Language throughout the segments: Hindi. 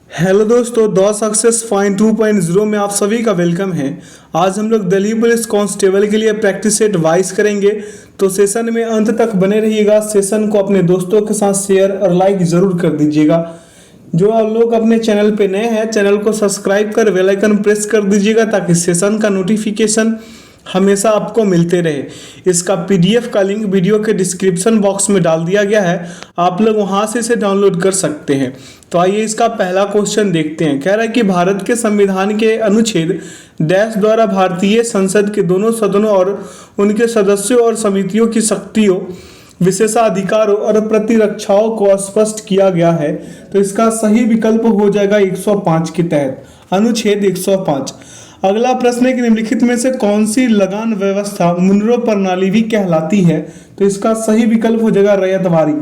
हेलो दोस्तों, द सक्सेस फाइन 2.0 में आप सभी का वेलकम है। आज हम लोग दिल्ली पुलिस कांस्टेबल के लिए प्रैक्टिस सेट वाइज करेंगे। तो सेशन में अंत तक बने रहिएगा। सेशन को अपने दोस्तों के साथ शेयर और लाइक ज़रूर कर दीजिएगा। जो आप लोग अपने चैनल पे नए हैं, चैनल को सब्सक्राइब कर बेल आइकन प्रेस कर दीजिएगा ताकि सेशन का नोटिफिकेशन हमेशा आपको मिलते रहे। इसका पीडीएफ का लिंक वीडियो के डिस्क्रिप्शन बॉक्स में डाल दिया गया है, आप लोग वहां से इसे डाउनलोड कर सकते हैं। तो आइए इसका पहला क्वेश्चन देखते हैं। कह रहा है कि भारत के संविधान के अनुच्छेद डैश द्वारा भारतीय संसद के दोनों सदनों और उनके सदस्यों और समितियों की शक्तियों, विशेषाधिकारों और प्रतिरक्षाओं को स्पष्ट किया गया है। तो इसका सही विकल्प हो जाएगा 105 के तहत, अनुच्छेद 105। अगला प्रश्न है कि निम्नलिखित में से कौन सी लगान व्यवस्था मुनरो प्रणाली भी कहलाती है। तो इसका सही विकल्प हो जाएगा रैयतवारी।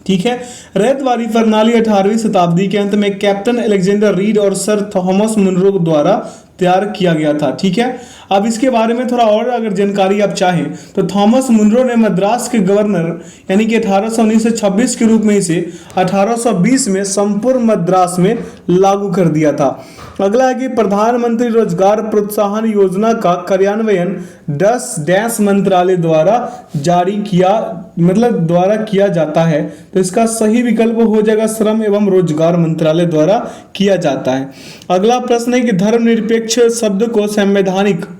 ठीक है, रैयतवारी प्रणाली 18वीं शताब्दी के अंत में कैप्टन अलेक्जेंडर रीड और सर थॉमस मुनरो द्वारा तैयार किया गया था। ठीक है, अब इसके बारे में थोड़ा और अगर जानकारी आप चाहें तो थॉमस मुनरो ने मद्रास के गवर्नर यानी कि 1819 से 26 के रूप में इसे 1820 में संपूर्ण मद्रास में लागू कर दिया था। अगला है कि प्रधानमंत्री रोजगार प्रोत्साहन योजना का कार्यान्वयन 10 डैश मंत्रालय द्वारा द्वारा किया जाता है। तो इसका सही विकल्प हो जाएगा श्रम एवं रोजगार मंत्रालय द्वारा किया जाता है। अगला प्रश्न है कि धर्मनिरपेक्ष शब्द को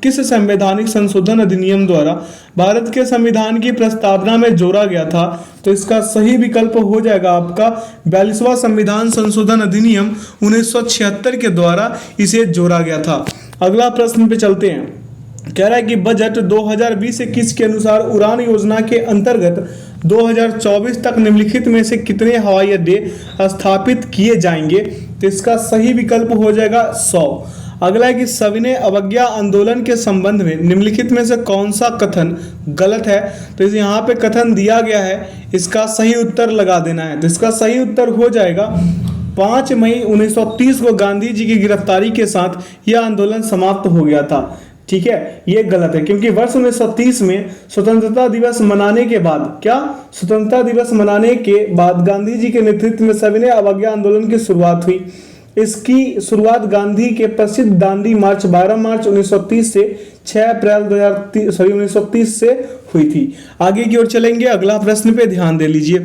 किस संवैधानिक संशोधन अधिनियम द्वारा भारत के संविधान की प्रस्तावना में जोड़ा गया था। तो इसका सही विकल्प हो जाएगा आपका 42वां संविधान संशोधन अधिनियम 1976 के द्वारा इसे जोड़ा गया था। अगला प्रश्न पे चलते हैं। कह रहा है कि बजट 2020-21 के अनुसार उड़ान योजना के अंतर्गत 2024 तक निम्नलिखित में से कितने हवाई अड्डे स्थापित किए जाएंगे। तो इसका सही विकल्प हो जाएगा 100। अगला है कि सविनय अवज्ञा आंदोलन के संबंध में निम्नलिखित में से कौन सा कथन गलत है। तो यहाँ पे कथन दिया गया है, इसका सही उत्तर लगा देना है। तो इसका सही उत्तर हो जाएगा 5 मई 1930 को गांधी जी की गिरफ्तारी के साथ यह आंदोलन समाप्त हो गया था। ठीक है, ये गलत है क्योंकि वर्ष 1930 में स्वतंत्रता दिवस मनाने के बाद गांधी जी के नेतृत्व में सविनय अवज्ञा आंदोलन की शुरुआत हुई। इसकी शुरुआत गांधी के प्रसिद्ध दांडी मार्च 12 मार्च 1930 से 6 अप्रैल 1930 से हुई थी। आगे की ओर चलेंगे। अगला प्रश्न पे ध्यान दे लीजिए।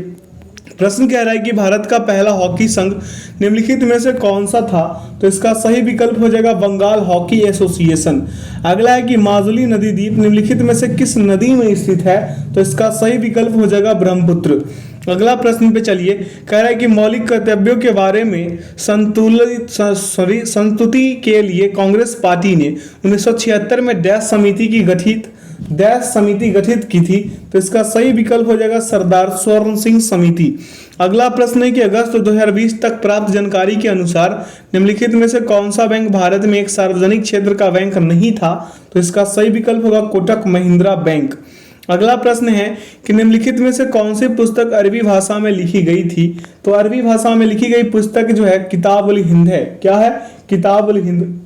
प्रश्न कह रहा है कि भारत का पहला हॉकी संघ निम्नलिखित में से कौन सा था। तो इसका सही विकल्प हो जाएगा बंगाल हॉकी एसोसिएशन। अगला है कि माजुली नदी द्वीप निम्नलिखित में से किस नदी में स्थित है। तो इसका सही विकल्प हो जाएगा ब्रह्मपुत्र। अगला प्रश्न पे चलिए। कह रहा है कि मौलिक कर्तव्यों के बारे में संस्तुति के लिए कांग्रेस पार्टी ने 1976 में डैश समिति गठित की थी। तो इसका सही विकल्प हो जाएगा सरदार स्वर्ण सिंह समिति। अगला प्रश्न है कि अगस्त 2020 तक प्राप्त जानकारी के अनुसार निम्नलिखित में से कौन सा बैंक भारत में एक सार्वजनिक क्षेत्र का बैंक नहीं था। तो इसका सही विकल्प होगा कोटक महिंद्रा बैंक। अगला प्रश्न है कि निम्नलिखित में से कौन सी पुस्तक अरबी भाषा में लिखी गई थी। तो अरबी भाषा में लिखी गई पुस्तक जो है किताब उल हिंद है। क्या है? किताब उल हिंद।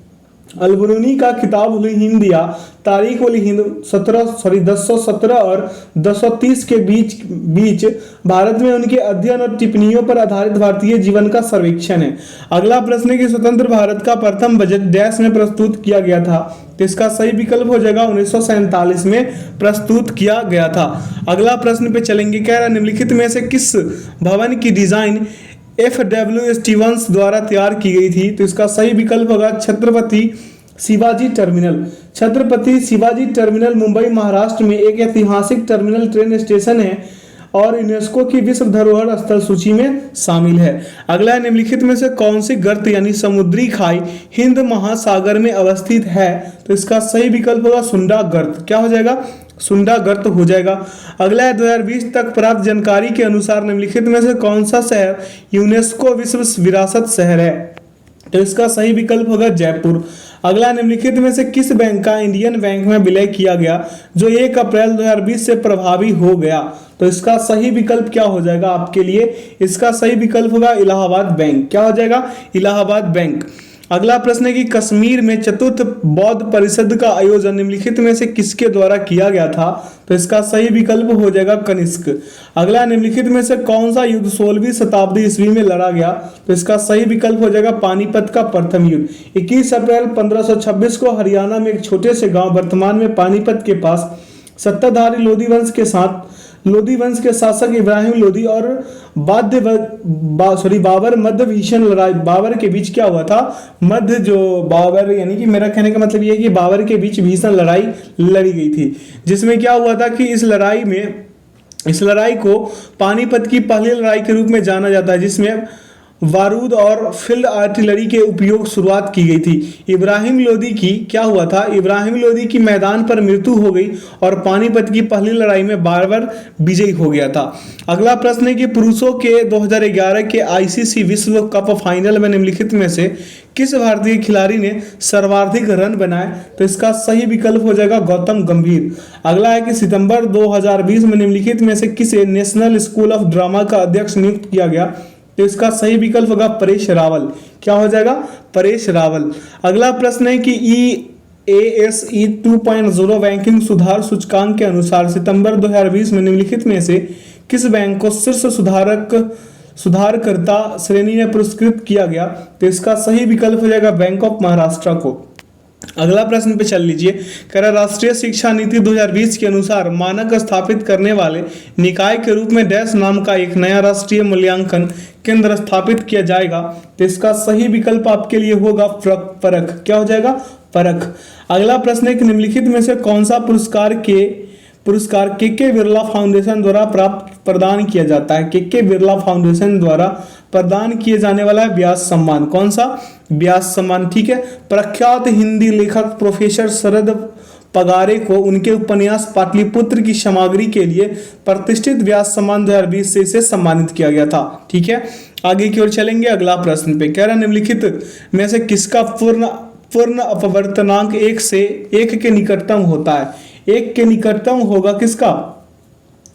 अलबरूनी का किताब उल हिंद या तारीख उल हिंद 1017 और 1030 के बीच भारत में उनके अध्ययन और टिप्पणियों पर आधारित भारतीय जीवन का सर्वेक्षण है। अगला प्रश्न है कि स्वतंत्र भारत का प्रथम बजट डैश में प्रस्तुत किया गया था। तो इसका सही विकल्प हो जाएगा 1947 में प्रस्तुत किया गया था। अगला प्रश्न पे चलेंगे। कह रहा है निम्नलिखित में से किस भवन की डिजाइन FW स्टीवंस द्वारा तैयार की गई थी। तो इसका सही विकल्प होगा छत्रपति शिवाजी टर्मिनल। छत्रपति शिवाजी टर्मिनल मुंबई महाराष्ट्र में एक ऐतिहासिक टर्मिनल ट्रेन स्टेशन है और यूनेस्को की विश्व धरोहर स्थल सूची में शामिल है। अगला है निम्नलिखित में से कौन सी गर्त यानी समुद्री खाई हिंद महासागर में अवस्थित है। तो इसका सही विकल्प होगा सुंडा गर्त। क्या हो जाएगा? सुंडा गर्त हो जाएगा। अगला है 2020 तक प्राप्त जानकारी के अनुसार निम्नलिखित में से कौन सा शहर यूनेस्को विश्व विरासत शहर है। तो इसका सही विकल्प होगा जयपुर। अगला निम्नलिखित में से किस बैंक का इंडियन बैंक में विलय किया गया जो 1 अप्रैल 2020 से प्रभावी हो गया। तो इसका सही विकल्प क्या हो जाएगा आपके लिए? इसका सही विकल्प होगा इलाहाबाद बैंक। क्या हो जाएगा? इलाहाबाद बैंक। अगला प्रश्न है कि कश्मीर में चतुर्थ बौद्ध परिषद का आयोजन निम्नलिखित में से किसके द्वारा किया गया था? तो इसका सही विकल्प हो जाएगा कनिष्क। अगला, निम्नलिखित में से कौन सा युद्ध 16वीं शताब्दी ईस्वी में लड़ा गया? तो इसका सही विकल्प हो जाएगा पानीपत का प्रथम युद्ध। 21 अप्रैल 1526 को हरियाणा में एक छोटे से गांव वर्तमान में पानीपत के पास सत्ताधारी लोधी वंश के शासक इब्राहिम लोधी और बाबर मध्य भीषण लड़ाई बाबर के बीच क्या हुआ था? मध्य जो बाबर, यानी कि मेरा कहने का मतलब ये है कि बाबर के बीच भीषण लड़ाई लड़ी गई थी, जिसमें क्या हुआ था कि इस लड़ाई को पानीपत की पहली लड़ाई के रूप में जाना जाता है, जिसमें बारूद और फील्ड आर्टिलरी के उपयोग शुरुआत की गई थी। इब्राहिम लोदी की क्या हुआ था? इब्राहिम लोदी की मैदान पर मृत्यु हो गई और पानीपत की पहली लड़ाई में बाबर विजयी हो गया था। अगला प्रश्न है कि पुरुषों के 2011 के आईसीसी विश्व कप फाइनल में निम्नलिखित में से किस भारतीय खिलाड़ी ने सर्वाधिक रन बनाए? तो इसका सही विकल्प हो जाएगा गौतम गंभीर। अगला है कि सितंबर 2020 में निम्नलिखित में से किसे नेशनल स्कूल ऑफ ड्रामा का अध्यक्ष नियुक्त किया गया? तो इसका सही विकल्प होगा परेश रावल। क्या हो जाएगा? परेश रावल। अगला प्रश्न है कि EASE 2.0 बैंकिंग सुधार सूचकांक के अनुसार सितंबर 2020 में निम्नलिखित में से किस बैंक को शीर्ष सुधारकर्ता श्रेणी में पुरस्कृत किया गया? तो इसका सही विकल्प हो जाएगा बैंक ऑफ महाराष्ट्र को। अगला प्रश्न पे चल लीजिए। कह रहा राष्ट्रीय शिक्षा नीति 2020 के अनुसार मानक स्थापित करने वाले निकाय के रूप में डैश नाम का एक नया राष्ट्रीय मूल्यांकन केंद्र स्थापित किया जाएगा। तो इसका सही विकल्प आपके लिए होगा परख। क्या हो जाएगा? परख। अगला प्रश्न है कि निम्नलिखित में से कौन सा पुरस्कार के बिरला फाउंडेशन द्वारा प्रदान किया जाता है? के बिरला फाउंडेशन द्वारा प्रदान किए जाने वाला है व्यास सम्मान। कौन सा? व्यास सम्मान। ठीक है। प्रख्यात हिंदी लेखक प्रोफेसर शरद पगारे को उनके उपन्यास पाटलिपुत्र की सामग्री के लिए प्रतिष्ठित व्यास सम्मान 2020 से इसे सम्मानित किया गया था। ठीक है, आगे की ओर चलेंगे। अगला प्रश्न पे कह रहा निम्नलिखित में से किसका पूर्ण अपवर्तनांक 1 से 1 के निकटतम होता है? 1 के निकटतम होगा किसका?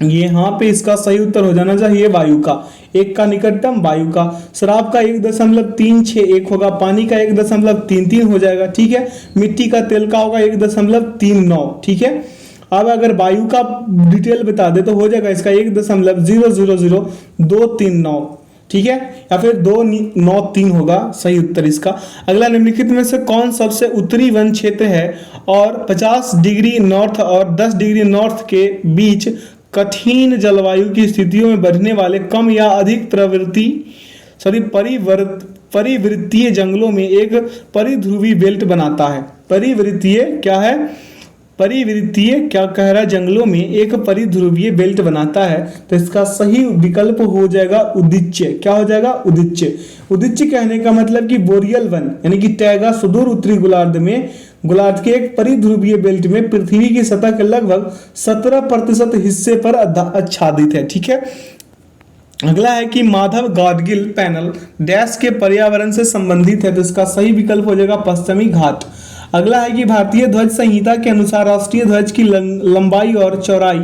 ये यहाँ पे इसका सही उत्तर हो जाना चाहिए वायु का। 1 का निकटतम वायु का। शराब का 1.361 होगा, पानी का 1.33 हो जाएगा। ठीक है, मिट्टी का तेल का होगा 1.39। ठीक है, अब अगर वायु का डिटेल बता दे तो हो जाएगा इसका 1.000239। ठीक है, या फिर 293 होगा सही उत्तर इसका। अगला, निम्नलिखित में से कौन सबसे उत्तरी वन क्षेत्र है और 50 डिग्री नॉर्थ और 10 डिग्री नॉर्थ के बीच कठिन जलवायु की स्थितियों में बढ़ने वाले कम या अधिक परिवृत्तीय जंगलों में एक परिध्रुवी बेल्ट बनाता है? परिवृत्तीय क्या है? परिवृत्तीय क्या कह रहा है? जंगलों में एक परिध्रुवीय बेल्ट बनाता है। तो इसका सही विकल्प हो जाएगा उदीच्य। क्या हो जाएगा? उदीच्य। उदीच्य कहने का मतलब कि बोरियल वन यानी कि टैगा सुदूर उत्तरी गोलार्ध के एक परिध्रुवीय बेल्ट में पृथ्वी की सतह के लगभग 17% हिस्से पर आच्छादित है। ठीक है, अगला है कि माधव गाडगिल पैनल डैश के पर्यावरण से संबंधित है। तो इसका सही विकल्प हो जाएगा पश्चिमी घाट। अगला है कि भारतीय ध्वज संहिता के अनुसार राष्ट्रीय ध्वज की लंबाई और चौड़ाई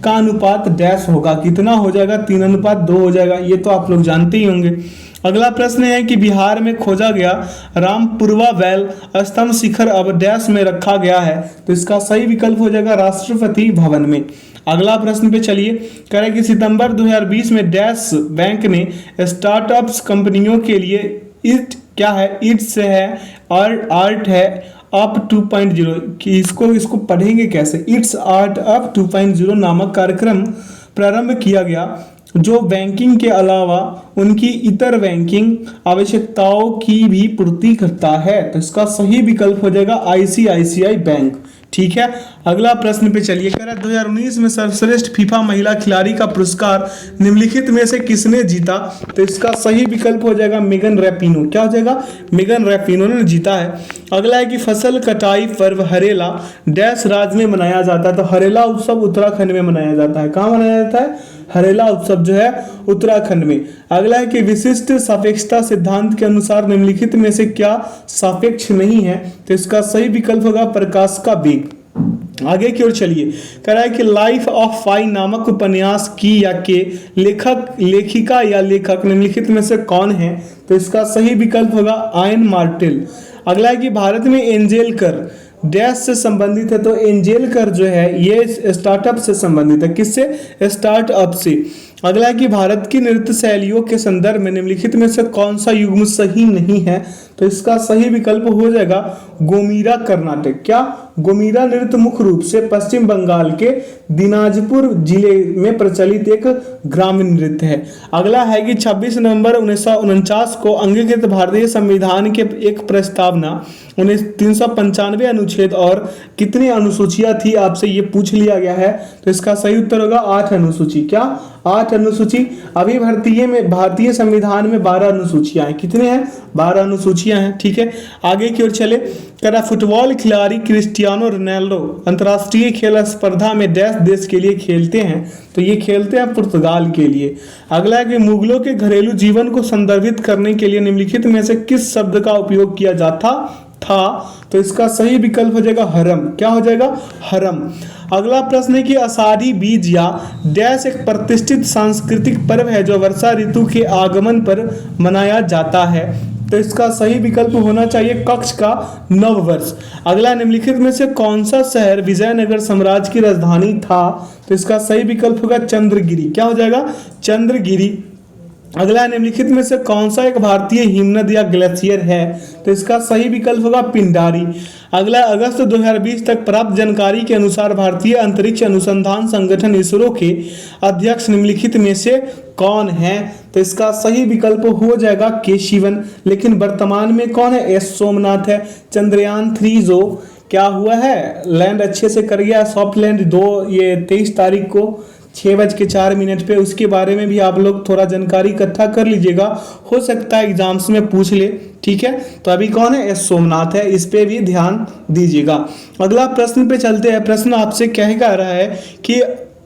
का अनुपात डैश होगा। कितना हो जाएगा? 3:2 हो जाएगा। ये तो आप लोग जानते ही होंगे। अगला प्रश्न है कि बिहार में खोजा गया रामपुरवा बैल स्तंभ शिखर अब डैश में रखा गया है। तो इसका सही विकल्प हो जाएगा राष्ट्रपति भवन में। अगला प्रश्न पे चलिए, कह रहा है कि सितंबर 2020 में डैश बैंक ने स्टार्टअप्स कंपनियों के लिए इट क्या है? इट्स है और आर्ट है अप 2.0 कि इसको पढ़ेंगे कैसे? इट्स आर्ट अप 2.0 नामक कार्यक्रम प्रारंभ किया गया जो बैंकिंग के अलावा उनकी इतर बैंकिंग आवश्यकताओं की भी पूर्ति करता है। तो इसका सही विकल्प हो जाएगा ICICI बैंक। ठीक है, अगला प्रश्न पे चलिए। कह रहा है 2019 में सर्वश्रेष्ठ फीफा महिला खिलाड़ी का पुरस्कार निम्नलिखित में से किसने जीता? तो इसका सही विकल्प हो जाएगा मेगन रैपिनो। क्या हो जाएगा? मेगन रैपिनो ने जीता है। अगला है कि फसल कटाई पर्व हरेला डैश राज्य में मनाया जाता है। तो हरेला उत्सव उत्तराखंड में मनाया जाता है। कहाँ मनाया जाता है? हरेला उत्सव जो है उत्तराखंड में। अगला है कि विशिष्ट सापेक्षता सिद्धांत के अनुसार निम्नलिखित में से क्या सापेक्ष नहीं है? तो इसका सही विकल्प होगा प्रकाश का वेग। आगे की ओर चलिए। कह रहा है कि लाइफ ऑफ पाई नामक उपन्यास की या के लेखक, लेखिका या लेखक निम्नलिखित में से कौन है? तो इसका सही विकल्प होगा आयन मार्टेल। अगला है कि भारत में एंजेल कर डैश से संबंधित है। तो एंजेल कर जो है ये स्टार्टअप से संबंधित है। किससे? स्टार्टअप से। अगला है कि भारत की नृत्य शैलियों के संदर्भ में निम्नलिखित में से कौन सा युग्म सही नहीं है? तो इसका सही विकल्प हो जाएगा गोमीरा कर्नाटक। क्या? गोमीरा नृत्य मुख्य रूप से पश्चिम बंगाल के दिनाजपुर जिले में प्रचलित एक ग्रामीण नृत्य है। अगला है कि 26 नवंबर 1949 को अंगीकृत भारतीय संविधान के एक प्रस्तावना 395 अनुच्छेद और कितनी अनुसूचियां थी आपसे ये पूछ लिया गया है। तो इसका सही उत्तर होगा 8 अनुसूची। क्या? 8 अनुसूची। अभी भारतीय संविधान में 12 अनुसूचियां हैं। कितने हैं? 12 अनुसूचियां हैं। ठीक है, आगे की ओर चले। कह फुटबॉल खिलाड़ी क्रिस्टियानो रोनाल्डो अंतर्राष्ट्रीय खेल स्पर्धा में डैश देश के लिए खेलते हैं? तो ये खेलते हैं पुर्तगाल के लिए। अगला है कि मुगलों के घरेलू जीवन को संदर्भित करने के लिए निम्नलिखित में से किस शब्द का उपयोग किया जाता था? तो इसका सही विकल्प हो जाएगा हरम। क्या हो जाएगा? हरम। अगला प्रश्न है कि आषाढ़ी बीज या डैश एक प्रतिष्ठित सांस्कृतिक पर्व है जो वर्षा ऋतु के आगमन पर मनाया जाता है। तो इसका सही विकल्प होना चाहिए कक्ष का नव वर्ष। अगला निम्नलिखित में से कौन सा शहर विजयनगर साम्राज्य की राजधानी था? तो इसका सही विकल्प होगा चंद्रगिरी। क्या हो जाएगा? चंद्रगिरी। अगला निम्नलिखित में से कौन सा एक भारतीय हिमनद या ग्लेशियर है? तो इसका सही विकल्प होगा पिंडारी। अगला अगस्त 2020 तक प्राप्त जानकारी के अनुसार भारतीय अंतरिक्ष अनुसंधान संगठन इसरो के अध्यक्ष निम्नलिखित में से कौन है? तो इसका सही विकल्प हो जाएगा के शिवन। लेकिन वर्तमान में कौन है? एस सोमनाथ है। चंद्रयान 3 जो क्या हुआ है, लैंड अच्छे से कर गया, सॉफ्ट लैंड 23 तारीख को 6:04 पे। उसके बारे में भी आप लोग थोड़ा जानकारी इकट्ठा कर लीजिएगा, हो सकता है एग्जाम्स में पूछ ले। ठीक है, तो अभी कौन है? एस सोमनाथ है। इस पे भी ध्यान दीजिएगा। अगला प्रश्न पे चलते हैं। प्रश्न आपसे क्या कह रहा है कि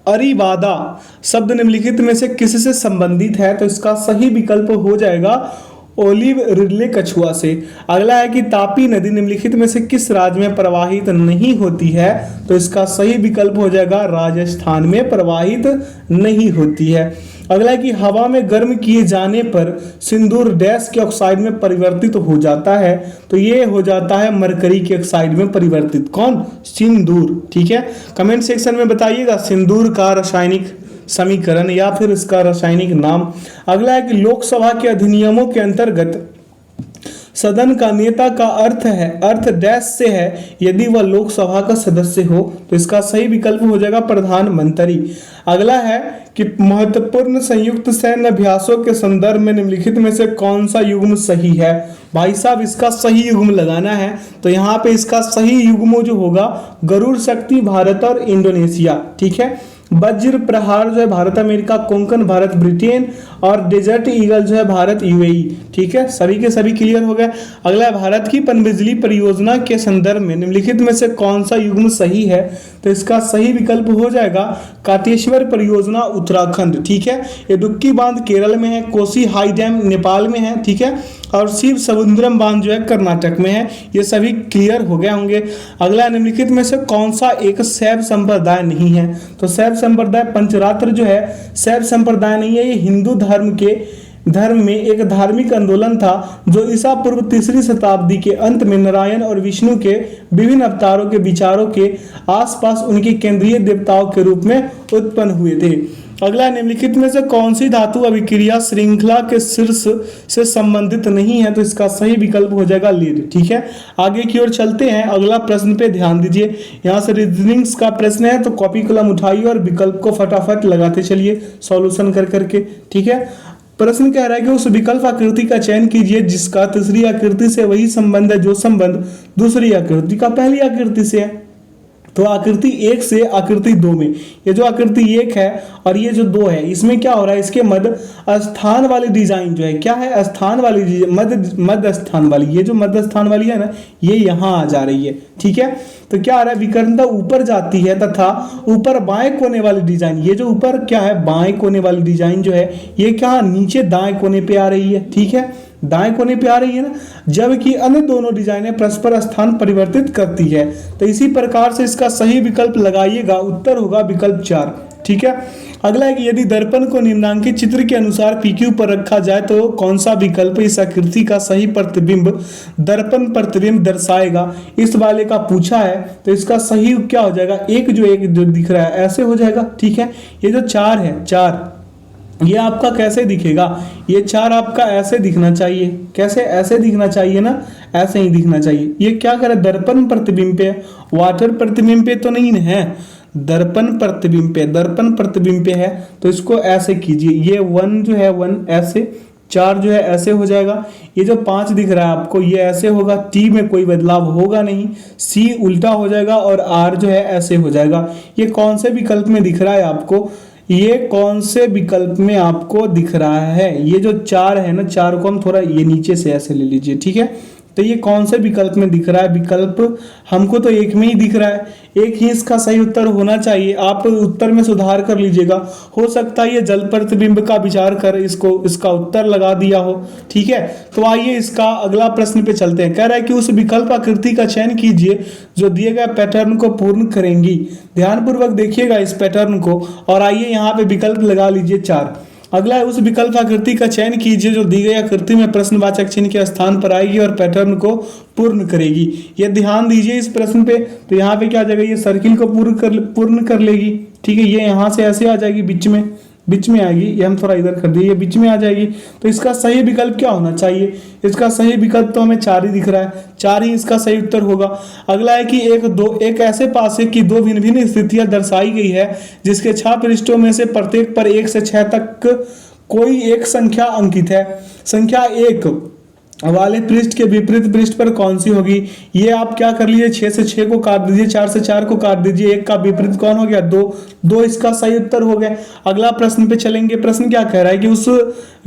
अरिवादा शब्द निम्नलिखित में से किससे संबंधित है? तो इसका सही विकल्प हो जाएगा ओलिव रिडले कछुआ से। अगला है कि तापी नदी निम्नलिखित में से किस राज्य में प्रवाहित नहीं होती है? तो इसका सही विकल्प हो जाएगा राजस्थान में प्रवाहित नहीं होती है। अगला है कि हवा में गर्म किए जाने पर सिंदूर डैश के ऑक्साइड में परिवर्तित हो जाता है? तो ये हो जाता है मरकरी के ऑक्साइड में परिवर्तित। कौन? सिंदूर। ठीक है, कमेंट सेक्शन में बताइएगा सिंदूर का रासायनिक समीकरण या फिर इसका रासायनिक नाम। अगला है कि लोकसभा के अधिनियमों के अंतर्गत सदन का नेता का अर्थ डैश से है यदि वह लोकसभा का सदस्य हो? तो इसका सही विकल्प हो जाएगा प्रधानमंत्री। अगला है कि महत्वपूर्ण संयुक्त सैन्य अभ्यासों के संदर्भ में निम्नलिखित में से कौन सा युग्म सही है? भाई साहब इसका सही युग्म लगाना है। तो यहाँ पे इसका सही युग्म जो होगा गरुड़ शक्ति भारत और इंडोनेशिया। ठीक है, वज्र प्रहार जो है भारत अमेरिका, कोंकण भारत ब्रिटेन और डेजर्ट ईगल जो है भारत यूएई। ठीक है, सभी के सभी क्लियर हो गए। अगला है भारत की पनबिजली परियोजना के संदर्भ में निम्नलिखित में से कौन सा युग्म सही है? तो इसका सही विकल्प हो जाएगा काटेश्वर परियोजना उत्तराखंड। ठीक है, इडुक्की बांध केरल में है, कोसी हाई डैम नेपाल में है। ठीक है, और शिव समुद्रम बांध जो है कर्नाटक में है। ये सभी क्लियर हो गए होंगे। अगला निम्नलिखित में से कौन सा एक शैव संप्रदाय नहीं है? तो शैव संप्रदाय पंचरात्र जो है शैव संप्रदाय नहीं है। ये हिंदू धर्म में एक धार्मिक आंदोलन था जो ईसा पूर्व 3री शताब्दी के अंत में नारायण और विष्णु के विभिन्न अवतारों के विचारों के आसपास उनके केंद्रीय देवताओं के रूप में उत्पन्न हुए थे। अगला निम्नलिखित में से कौन सी धातु अभिक्रिया श्रृंखला के शीर्ष से संबंधित नहीं है? तो इसका सही विकल्प हो जाएगा लीड। ठीक है, आगे की ओर चलते हैं। अगला प्रश्न पे ध्यान दीजिए। यहाँ से रीजनिंग्स का प्रश्न है तो कॉपी कलम उठाइए और विकल्प को फटाफट लगाते चलिए सॉल्यूशन कर करके। ठीक है, प्रश्न कह रहा है कि उस विकल्प आकृति का चयन कीजिए जिसका तीसरी आकृति से वही संबंध है जो संबंध दूसरी आकृति का पहली आकृति से है। तो आकृति 1 से आकृति 2 में ये जो आकृति 1 है और ये जो 2 है इसमें क्या हो रहा है? इसके मध्य स्थान वाली डिजाइन जो है क्या है? स्थान वाली मध्य स्थान वाली, ये जो मध्य स्थान वाली है ना ये यहाँ आ जा रही है। ठीक है, तो क्या आ रहा है? विकर्णता ऊपर जाती है तथा ऊपर बाएं कोने वाली डिजाइन, ये जो ऊपर क्या है बाएं कोने वाली डिजाइन जो है ये क्या नीचे दाएं कोने पे आ रही है। ठीक है, दाएं कोने पे आ रही है ना, जबकि अन्य दोनों डिजाइनें परस्पर स्थान परिवर्तित करती है। तो इसी प्रकार से इसका सही विकल्प लगाइएगा, उत्तर होगा विकल्प 4। ठीक है। अगला है कि यदि दर्पण को निम्नांकित चित्र के अनुसार PQ पर रखा जाए तो कौन सा विकल्प इस आकृति का सही प्रतिबिंब दर्पण प्रतिबिंब दर्शाएगा, इस वाले का पूछा है। तो इसका सही क्या हो जाएगा, एक जो दिख रहा है ऐसे हो जाएगा। ठीक है। ये जो 4 है, 4 ये आपका कैसे दिखेगा, ये 4 आपका ऐसे दिखना चाहिए। कैसे, ऐसे दिखना चाहिए ना, ऐसे ही दिखना चाहिए। ये क्या करे, दर्पण प्रतिबिंब पे, वाटर प्रतिबिंब पे तो नहीं है, दर्पण प्रतिबिंब पे, दर्पण प्रतिबिंब पे है। तो इसको ऐसे कीजिए, ये 1 जो है 1 ऐसे, 4 जो है ऐसे हो जाएगा। ये जो 5 दिख रहा है आपको ये ऐसे होगा, T में कोई बदलाव होगा नहीं, C उल्टा हो जाएगा और R जो है ऐसे हो जाएगा। ये कौन से विकल्प में दिख रहा है आपको, ये कौन से विकल्प में आपको दिख रहा है, ये जो 4 है ना, 4 को हम थोड़ा ये नीचे से ऐसे ले लीजिए। ठीक है। तो ये कौन से विकल्प में दिख रहा है, विकल्प हमको तो एक में ही दिख रहा है, एक ही इसका सही उत्तर होना चाहिए। आप उत्तर में सुधार कर लीजिएगा, हो सकता है ये जल प्रतिबिंब का विचार कर इसको इसका उत्तर लगा दिया हो। ठीक है। तो आइए इसका अगला प्रश्न पे चलते हैं। कह रहा है कि उस विकल्प आकृति का चयन कीजिए जो दिए गए पैटर्न को पूर्ण करेंगी। ध्यानपूर्वक देखिएगा इस पैटर्न को और आइए यहाँ पे विकल्प लगा लीजिए 4। अगला है उस विकल्प आकृति का चयन कीजिए जो दी गई आकृति में प्रश्नवाचक चिन्ह के स्थान पर आएगी और पैटर्न को पूर्ण करेगी। ये ध्यान दीजिए इस प्रश्न पे। तो यहाँ पे क्या आ जाएगा, ये सर्किल को पूर्ण कर लेगी। ठीक है। ये यहाँ से ऐसे आ जाएगी, बीच में आएगी, ये हम थोड़ा इधर कर दिए, ये बीच में आ जाएगी। तो इसका सही विकल्प क्या होना चाहिए, इसका सही विकल्प तो हमें 4 ही दिख रहा है, 4 ही इसका सही उत्तर होगा। अगला है कि एक ऐसे पासे की 2 भिन्न भिन्न स्थितियां दर्शाई गई है जिसके 6 पृष्ठों में से प्रत्येक पर 1 से 6 तक कोई एक संख्या अंकित है। संख्या 1 वाले पृष्ठ के विपरीत पृष्ठ पर कौन सी होगी। ये आप क्या कर लीजिए, 6 से 6 को काट दीजिए, 4 से 4 को काट दीजिए, 1 का विपरीत कौन हो गया, 2 इसका सही उत्तर हो गया। अगला प्रश्न पे चलेंगे। प्रश्न क्या कह रहा है कि उस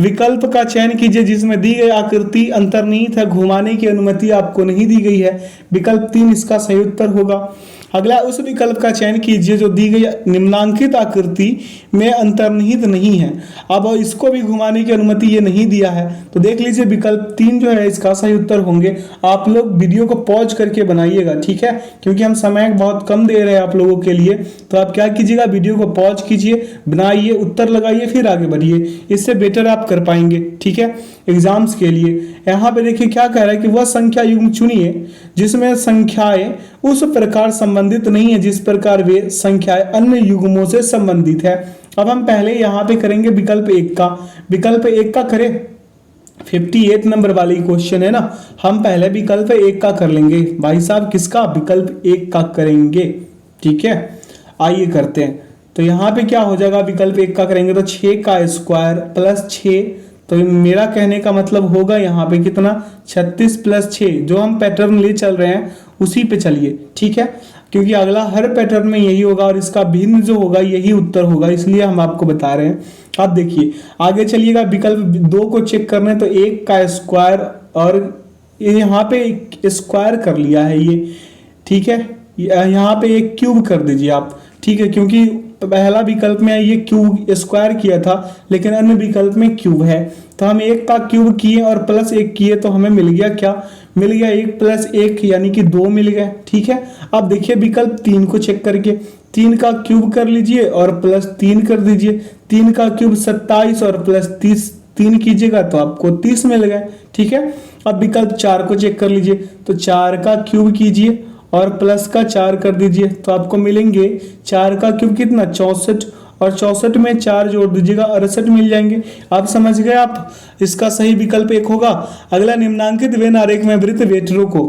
विकल्प का चयन कीजिए जिसमें दी गई आकृति अंतर्निहित है, घुमाने की अनुमति आपको नहीं दी गई है। विकल्प 3 इसका सही उत्तर होगा। अगला उस विकल्प का चयन कीजिए जो दी गई निम्नांकित आकृति में अंतर्निहित नहीं है। अब इसको भी घुमाने की अनुमति ये नहीं दिया है। तो देख लीजिए विकल्प 3 जो है इसका सही उत्तर होंगे। आप लोग वीडियो को पॉज करके बनाइएगा, ठीक है, क्योंकि हम समय बहुत कम दे रहे हैं आप लोगों के लिए। तो आप क्या कीजिएगा, वीडियो को पॉज कीजिए, बनाइए, उत्तर लगाइए, फिर आगे बढ़िए, इससे बेटर आप कर पाएंगे। ठीक है, एग्जाम्स के लिए। यहाँ पे देखिए क्या कह रहा है कि वह संख्या युग्म चुनिए जिसमें संख्याएं उस प्रकार संबंधित नहीं है जिस प्रकार वे संख्याएं अन्य युग्मों से संबंधित है। अब हम पहले यहाँ पे करेंगे विकल्प 1 का। विकल्प 1 का करें, 58 नंबर वाली क्वेश्चन है ना, हम पहले विकल्प 1 का कर लेंगे भाई साहब। किसका, विकल्प 1 का करेंगे। ठीक है, आइए करते हैं। तो यहाँ पे क्या हो जाएगा, विकल्प 1 का करेंगे तो 6 का स्क्वायर प्लस 6, तो मेरा कहने का मतलब होगा यहाँ पे कितना, 36 प्लस 6। जो हम पैटर्न ले चल रहे हैं उसी पे चलिए, ठीक है, क्योंकि अगला हर पैटर्न में यही होगा और इसका भिन्न जो होगा यही उत्तर होगा, इसलिए हम आपको बता रहे हैं। अब देखिए आगे चलिएगा, विकल्प 2 को चेक करने तो 1 का स्क्वायर और यहाँ पे स्क्वायर कर लिया है ये, ठीक है, यहाँ पे एक क्यूब कर दीजिए आप, ठीक है, क्योंकि पहला विकल्प में ये क्यूब स्क्वायर किया था लेकिन अन्य विकल्प में क्यूब है। तो हम 1 का क्यूब किए और प्लस 1 किए तो हमें मिल गया क्या, मिल गया 1 प्लस 1 यानी कि 2 मिल गए। ठीक है, अब देखिए विकल्प 3 को चेक करके, 3 का क्यूब कर लीजिए और प्लस 3 कर दीजिए, 3 का क्यूब 27 और प्लस 3 कीजिएगा तो आपको 30 मिल गए। ठीक है, अब विकल्प 4 को चेक कर लीजिए, तो 4 का क्यूब कीजिए और प्लस का 4 कर दीजिए तो आपको मिलेंगे 4 का क्यूब कितना, 64, और 64 में 4 जोड़ दीजिएगा 68 मिल जाएंगे। आप समझ गए आप, इसका सही विकल्प 1 होगा। अगला, निम्नांकित वेन आरेख में वृत्त वेटरों को,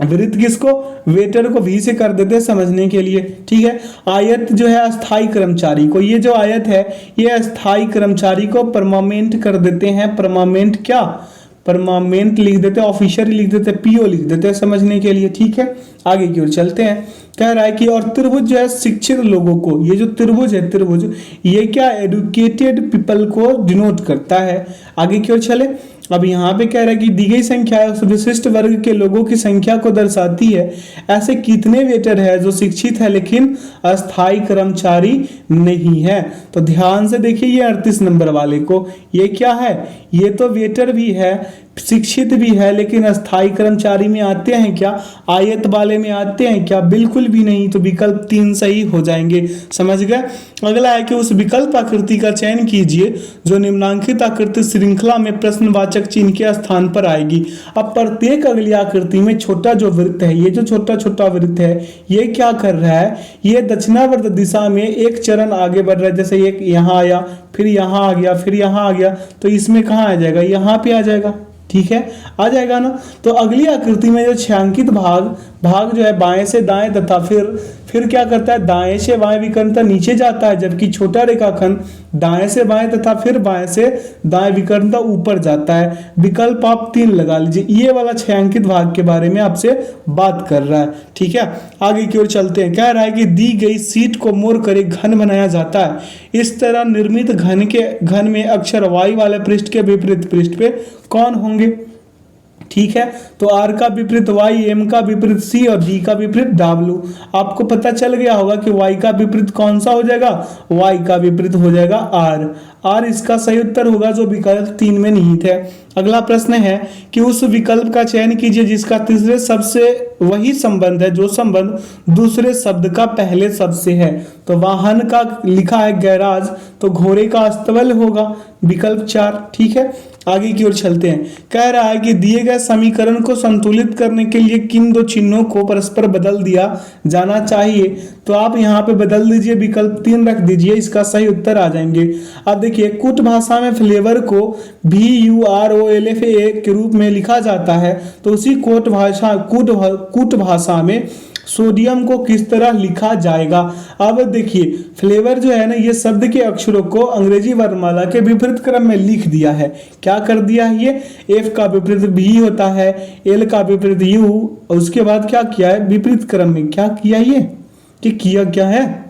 वृत्त किसको, वेटर को भी से कर देते हैं समझने के लिए। ठीक है, आयत जो है अस्थाई कर्मचारी को, ये जो आयत है ये अस्थाई कर्मचारी को परमानेंट कर देते हैं। परमानेंट क्या, परमानेंट लिख देते हैं, ऑफिशियल लिख देते हैं, पीओ लिख देते हैं समझने के लिए। ठीक है, आगे की ओर चलते हैं। कह रहा है कि और त्रिभुज जो है शिक्षित लोगों को, ये जो त्रिभुज है, त्रिभुज ये क्या, एडुकेटेड पीपल को डिनोट करता है। आगे की ओर चले, अब यहाँ पे कह रहा है कि दी गई संख्या उस विशिष्ट वर्ग के लोगों की संख्या को दर्शाती है। ऐसे कितने वेटर है जो शिक्षित है लेकिन अस्थायी कर्मचारी नहीं है। तो ध्यान से देखिए ये 38 नंबर वाले को, ये क्या है, ये तो वेटर भी है, शिक्षित भी है, लेकिन अस्थायी कर्मचारी में आते हैं क्या, आयत वाले में आते हैं क्या, बिल्कुल भी नहीं। तो विकल्प 3 सही हो जाएंगे। समझ गए। अगला है कि उस विकल्प आकृति का चयन कीजिए जो निम्नांकित आकृति श्रृंखला में प्रश्नवाचक चिन्ह के स्थान पर आएगी। अब प्रत्येक अगली आकृति में छोटा जो वृत्त है, ये जो छोटा छोटा वृत्त है, ये क्या कर रहा है, ये दक्षिणावर्त दिशा में एक चरण आगे बढ़ रहा है। जैसे एक यहाँ आया, फिर यहाँ आ गया, फिर यहाँ आ गया, तो इसमें कहाँ आ जाएगा, यहाँ पे आ जाएगा। ठीक है, आ जाएगा ना। तो अगली आकृति में जो छायांकित भाग जो है बाएं से दाएं तथा फिर क्या करता है, दाएं से बाएं विकर्णता नीचे जाता है, जबकि छोटा रेखाखंड दाएं से बाएं तथा फिर बाएं से दाएं विकर्णता ऊपर जाता है। विकल्प आप 3 लगा लीजिए। ये वाला छायांकित भाग के बारे में आपसे बात कर रहा है। ठीक है, आगे की ओर चलते हैं। कह रहा है कि दी गई शीट को मोड़ कर एक घन बनाया जाता है। इस तरह निर्मित घन में अक्षर y वाले पृष्ठ के विपरीत पृष्ठ पे कौन होंगे। ठीक है, तो R का विपरीत Y, M का विपरीत C और D का विपरीत W। आपको पता चल गया होगा कि Y का विपरीत कौन सा हो जाएगा, Y का विपरीत हो जाएगा R इसका सही उत्तर होगा जो विकल्प 3 में निहित है। अगला प्रश्न है कि उस विकल्प का चयन कीजिए जिसका तीसरे शब्द से वही संबंध है जो संबंध दूसरे शब्द का पहले शब्द से है। तो वाहन का लिखा है गैराज, तो घोड़े का अस्तबल होगा, विकल्प 4। ठीक है, आगे की ओर चलते हैं। कह रहा है कि दिए गए समीकरण को संतुलित करने के लिए किन 2 चिन्हों को परस्पर बदल दिया जाना चाहिए। तो आप यहाँ पे बदल दीजिए, विकल्प 3 रख दीजिए, इसका सही उत्तर आ जाएंगे। अब देखिए, कूट भाषा में फ्लेवर को VUROLFA के रूप में लिखा जाता है, तो उसी कूट भाषा में सोडियम को किस तरह लिखा जाएगा। अब देखिए, फ्लेवर जो है ना, ये शब्द के अक्षरों को अंग्रेजी वर्णमाला के विपरीत क्रम में लिख दिया है। क्या कर दिया है, ये F का विपरीत V होता है, L का विपरीत U, उसके बाद क्या किया है, विपरीत क्रम में क्या किया, ये कि किया क्या है,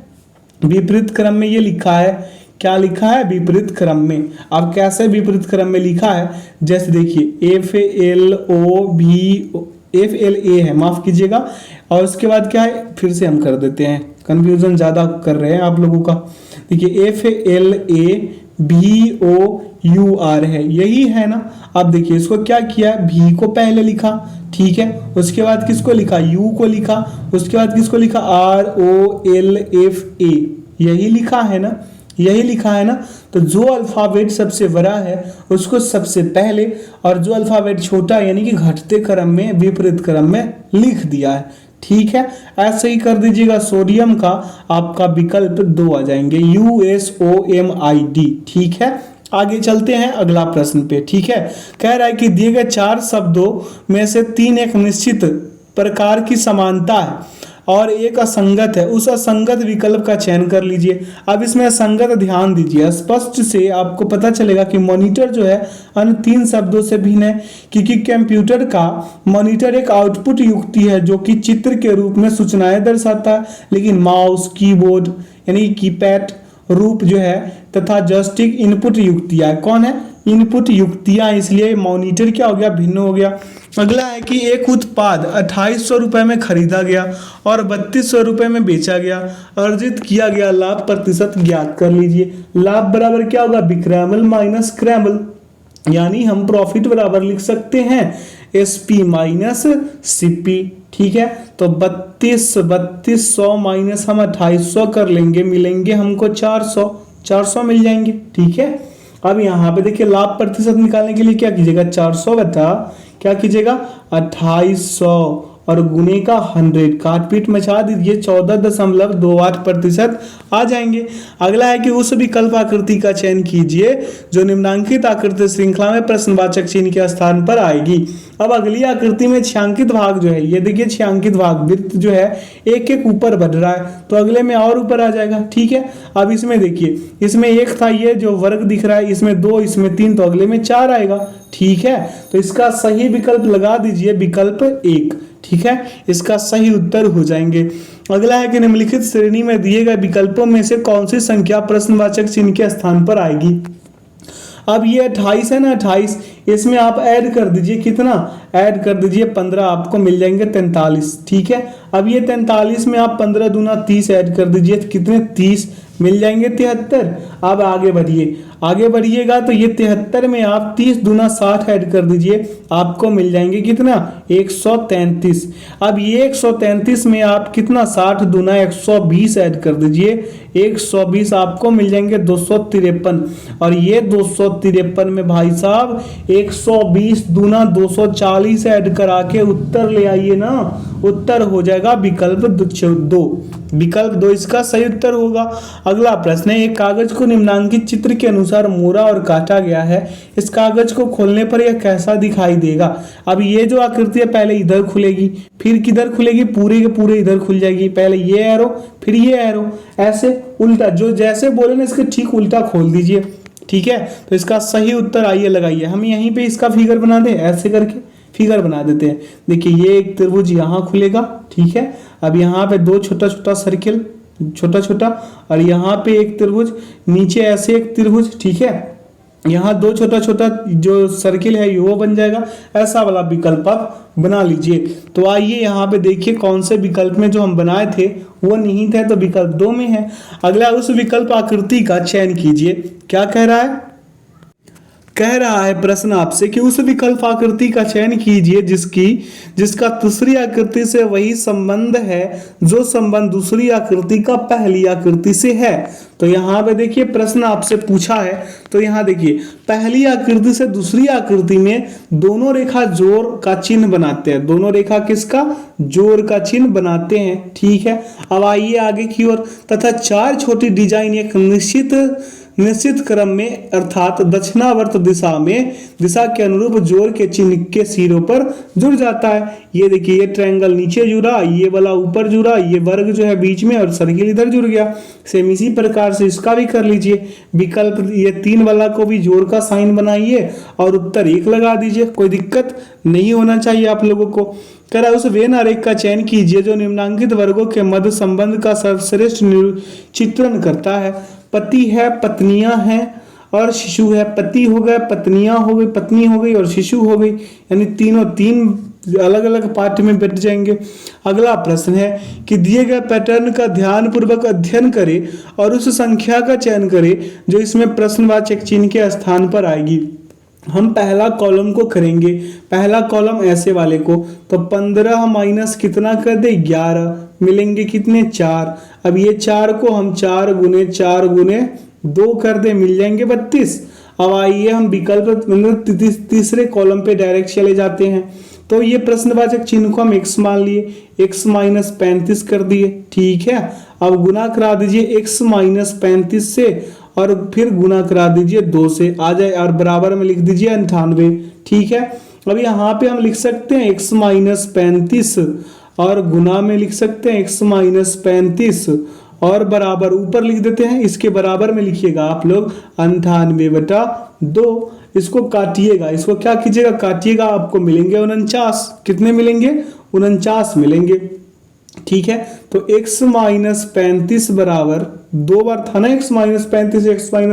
विपरीत क्रम में ये लिखा है। क्या लिखा है, विपरीत क्रम में। अब कैसे विपरीत क्रम में लिखा है, जैसे देखिए FLA है, माफ कीजिएगा, और उसके बाद क्या है, फिर से हम कर देते हैं, कंफ्यूजन ज्यादा कर रहे हैं आप लोगों का। देखिए FLABOUR है, यही है ना। अब देखिए इसको क्या किया, V को पहले लिखा, ठीक है, उसके बाद किसको लिखा, U को लिखा, उसके बाद किसको लिखा, ROLFA, यही लिखा है ना, यही लिखा है ना। तो जो अल्फाबेट सबसे बड़ा है उसको सबसे पहले, और जो अल्फाबेट छोटा यानी कि घटते क्रम में, विपरीत क्रम में लिख दिया है। ठीक है, ऐसे ही कर दीजिएगा। सोडियम का आपका विकल्प 2 आ जाएंगे, USOMID। ठीक है, आगे चलते हैं अगला प्रश्न पे। ठीक है, कह रहा है कि दिए गए 4 शब्दों में से 3 एक निश्चित प्रकार की समानता है और एक असंगत है। उस असंगत विकल्प का चयन कर लीजिए। अब इसमें असंगत ध्यान दीजिए, स्पष्ट से आपको पता चलेगा कि मॉनिटर जो है अन्य 3 शब्दों से भिन्न है, क्योंकि कंप्यूटर का मॉनिटर एक आउटपुट युक्ति है जो कि चित्र के रूप में सूचनाएं दर्शाता है, लेकिन माउस, कीबोर्ड यानी कीपैड रूप जो है तथा जॉयस्टिक इनपुट युक्तियां। कौन है, इनपुट युक्तियां, इसलिए मॉनिटर क्या हो गया, भिन्न हो गया। अगला है कि एक उत्पाद 2800 रुपए में खरीदा गया और 3200 रुपए में बेचा गया। अर्जित किया गया लाभ प्रतिशत ज्ञात कर लीजिए। लाभ बराबर क्या होगा, बिक्रेबल माइनस क्रेबल, यानी हम प्रॉफिट बराबर लिख सकते हैं SP माइनस CP। ठीक है, तो 3200 माइनस हम 2800 कर लेंगे, मिलेंगे हमको 400 मिल जाएंगे। ठीक है, अब यहाँ पे देखिए लाभ प्रतिशत निकालने के लिए क्या कीजिएगा, 400 बटा क्या कीजिएगा 2800 और गुने का 100, काटपीट मचा दीजिए, 14.28% आ जाएंगे। अगला है कि उस विकल्प आकृति का चयन कीजिए जो निम्नांकित आकृति श्रृंखला में प्रश्नवाचक चिन्ह के स्थान पर आएगी। अब अगली आकृति में छायांकित भाग जो है, ये देखिए छायांकित भाग वृत्त जो है एक एक ऊपर बढ़ रहा है, तो अगले में और ऊपर आ जाएगा। ठीक है, अब इसमें देखिए, इसमें 1 था, ये जो वर्ग दिख रहा है, इसमें 2, इसमें 3, तो अगले में 4 आएगा। ठीक है, तो इसका सही विकल्प लगा दीजिए, विकल्प 1। ठीक है, इसका सही उत्तर हो जाएंगे। अगला है कि निम्नलिखित श्रेणी में दिए गए विकल्पों में से कौन सी संख्या प्रश्नवाचक चिन्ह के स्थान पर आएगी। अब ये 28 है ना, 28 इसमें आप ऐड कर दीजिए कितना, ऐड कर दीजिए 15, आपको मिल जाएंगे 43। ठीक है, अब ये 43 में आप 15 दूना 30 ऐड कर दीजिए, कितने 30 मिल जाएंगे 73। अब आगे बढ़िए, आगे बढ़िएगा तो ये 73 में आप 30 दूना 60 ऐड कर दीजिए, आपको मिल जाएंगे कितना 133। अब ये 133 में आप कितना 60 दूना 120 ऐड कर दीजिए, 120 आपको मिल जाएंगे 253। और ये 253 में भाई साहब 120 दूना 240 ऐड करा के उत्तर ले आइए ना, उत्तर हो जाएगा विकल्प 2। विकल्प 2 इसका सही उत्तर होगा। अगला प्रश्न है, एक कागज को निम्नांकित चित्र के अनुसार मोड़ा और काटा गया है, इस कागज को खोलने पर यह कैसा दिखाई देगा। अब ये जो आकृति है पहले इधर खुलेगी, फिर किधर खुलेगी, पूरे के पूरे इधर खुल जाएगी, पहले ये एरो फिर ये एरो, ऐसे उल्टा, जो जैसे बोले ना इसके ठीक उल्टा खोल दीजिए। ठीक है, तो इसका सही उत्तर आइए लगाइए। हम यहीं पे इसका फिगर बना दें, ऐसे करके फिगर बना देते हैं। देखिए ये एक त्रिभुज यहाँ खुलेगा, ठीक है, अब यहाँ पे दो छोटा छोटा सर्किल, छोटा छोटा, और यहाँ पे एक त्रिभुज, नीचे ऐसे एक त्रिभुज, ठीक है, यहाँ दो छोटा छोटा जो सर्किल है वो बन जाएगा। ऐसा वाला विकल्प आप बना लीजिए। तो आइए यहाँ पे देखिए कौन से विकल्प में जो हम बनाए थे वो निहित है, तो विकल्प 2 में है। अगला उस विकल्प आकृति का चयन कीजिए। क्या कह रहा है, कह रहा है प्रश्न आपसे कि उस विकल्प आकृति का चयन कीजिए जिसका दूसरी आकृति से वही संबंध है जो संबंध दूसरी आकृति का पहली आकृति से है। तो यहाँ पे देखिए प्रश्न आपसे पूछा है, तो यहाँ देखिए पहली आकृति से दूसरी आकृति में दोनों रेखा जोड़ का चिन्ह बनाते हैं, दोनों रेखा किसका, जोड़ का चिन्ह बनाते हैं। ठीक है, अब आइए आगे की ओर। तथा 4 छोटी डिजाइन एक निश्चित क्रम में अर्थात दक्षिणावर्त दिशा के अनुरूप जोड़ के चिन्ह के सिरों पर जुड़ जाता है। ये देखिए ये ट्रायंगल नीचे जुड़ा, ये वाला ऊपर जुड़ा, ये वर्ग जो है बीच में और सर्किल इधर जुड़ गया। सेम इसी प्रकार से इसका भी कर लीजिए। विकल्प ये 3 वाला को भी जोड़ का साइन बनाइए और उत्तर 1 लगा दीजिए, कोई दिक्कत नहीं होना चाहिए आप लोगों को। कह रहा है उस वेन आरेख का चयन कीजिए जो निम्नांकित वर्गों के मध्य संबंध का सर्वश्रेष्ठ चित्रण करता है। पति है, पत्नियां हैं और शिशु है। पति हो गए, पत्नियां हो गई, पत्नी हो गई और शिशु हो गई, यानी तीनों 3 अलग अलग पार्ट में बैठ जाएंगे। अगला प्रश्न है कि दिए गए पैटर्न का ध्यानपूर्वक अध्ययन करें और उस संख्या का चयन करें जो इसमें प्रश्नवाचक चिन्ह के स्थान पर आएगी। हम पहला कॉलम को करेंगे, पहला कॉलम ऐसे वाले को, तो 15 माइनस कितना कर दे 11, मिलेंगे कितने 4। अब ये 4 को हम 4 गुने 4 गुने 2 कर दे, मिल जाएंगे 32। अब आइए हम विकल्प तीसरे कॉलम पे डायरेक्ट चले जाते हैं। तो ये प्रश्नवाचक चिन्ह को हम x मान लिए, x माइनस 35 कर दिए। ठीक है, अब गुना करा दीजिए x माइनस 35 से और फिर गुना करा दीजिए 2 से, आ जाए और बराबर में लिख दीजिए 98। ठीक है, अब यहाँ पे हम लिख सकते हैं x माइनस 35 और गुना में लिख सकते हैं x माइनस 35 और बराबर ऊपर लिख देते हैं, इसके बराबर में लिखिएगा आप लोग 98/2। इसको काटिएगा, इसको क्या कीजिएगा काटिएगा, आपको मिलेंगे 49। कितने मिलेंगे 49 मिलेंगे। ठीक है, तो x माइनस 35 बराबर 2 बार था ना x माइनस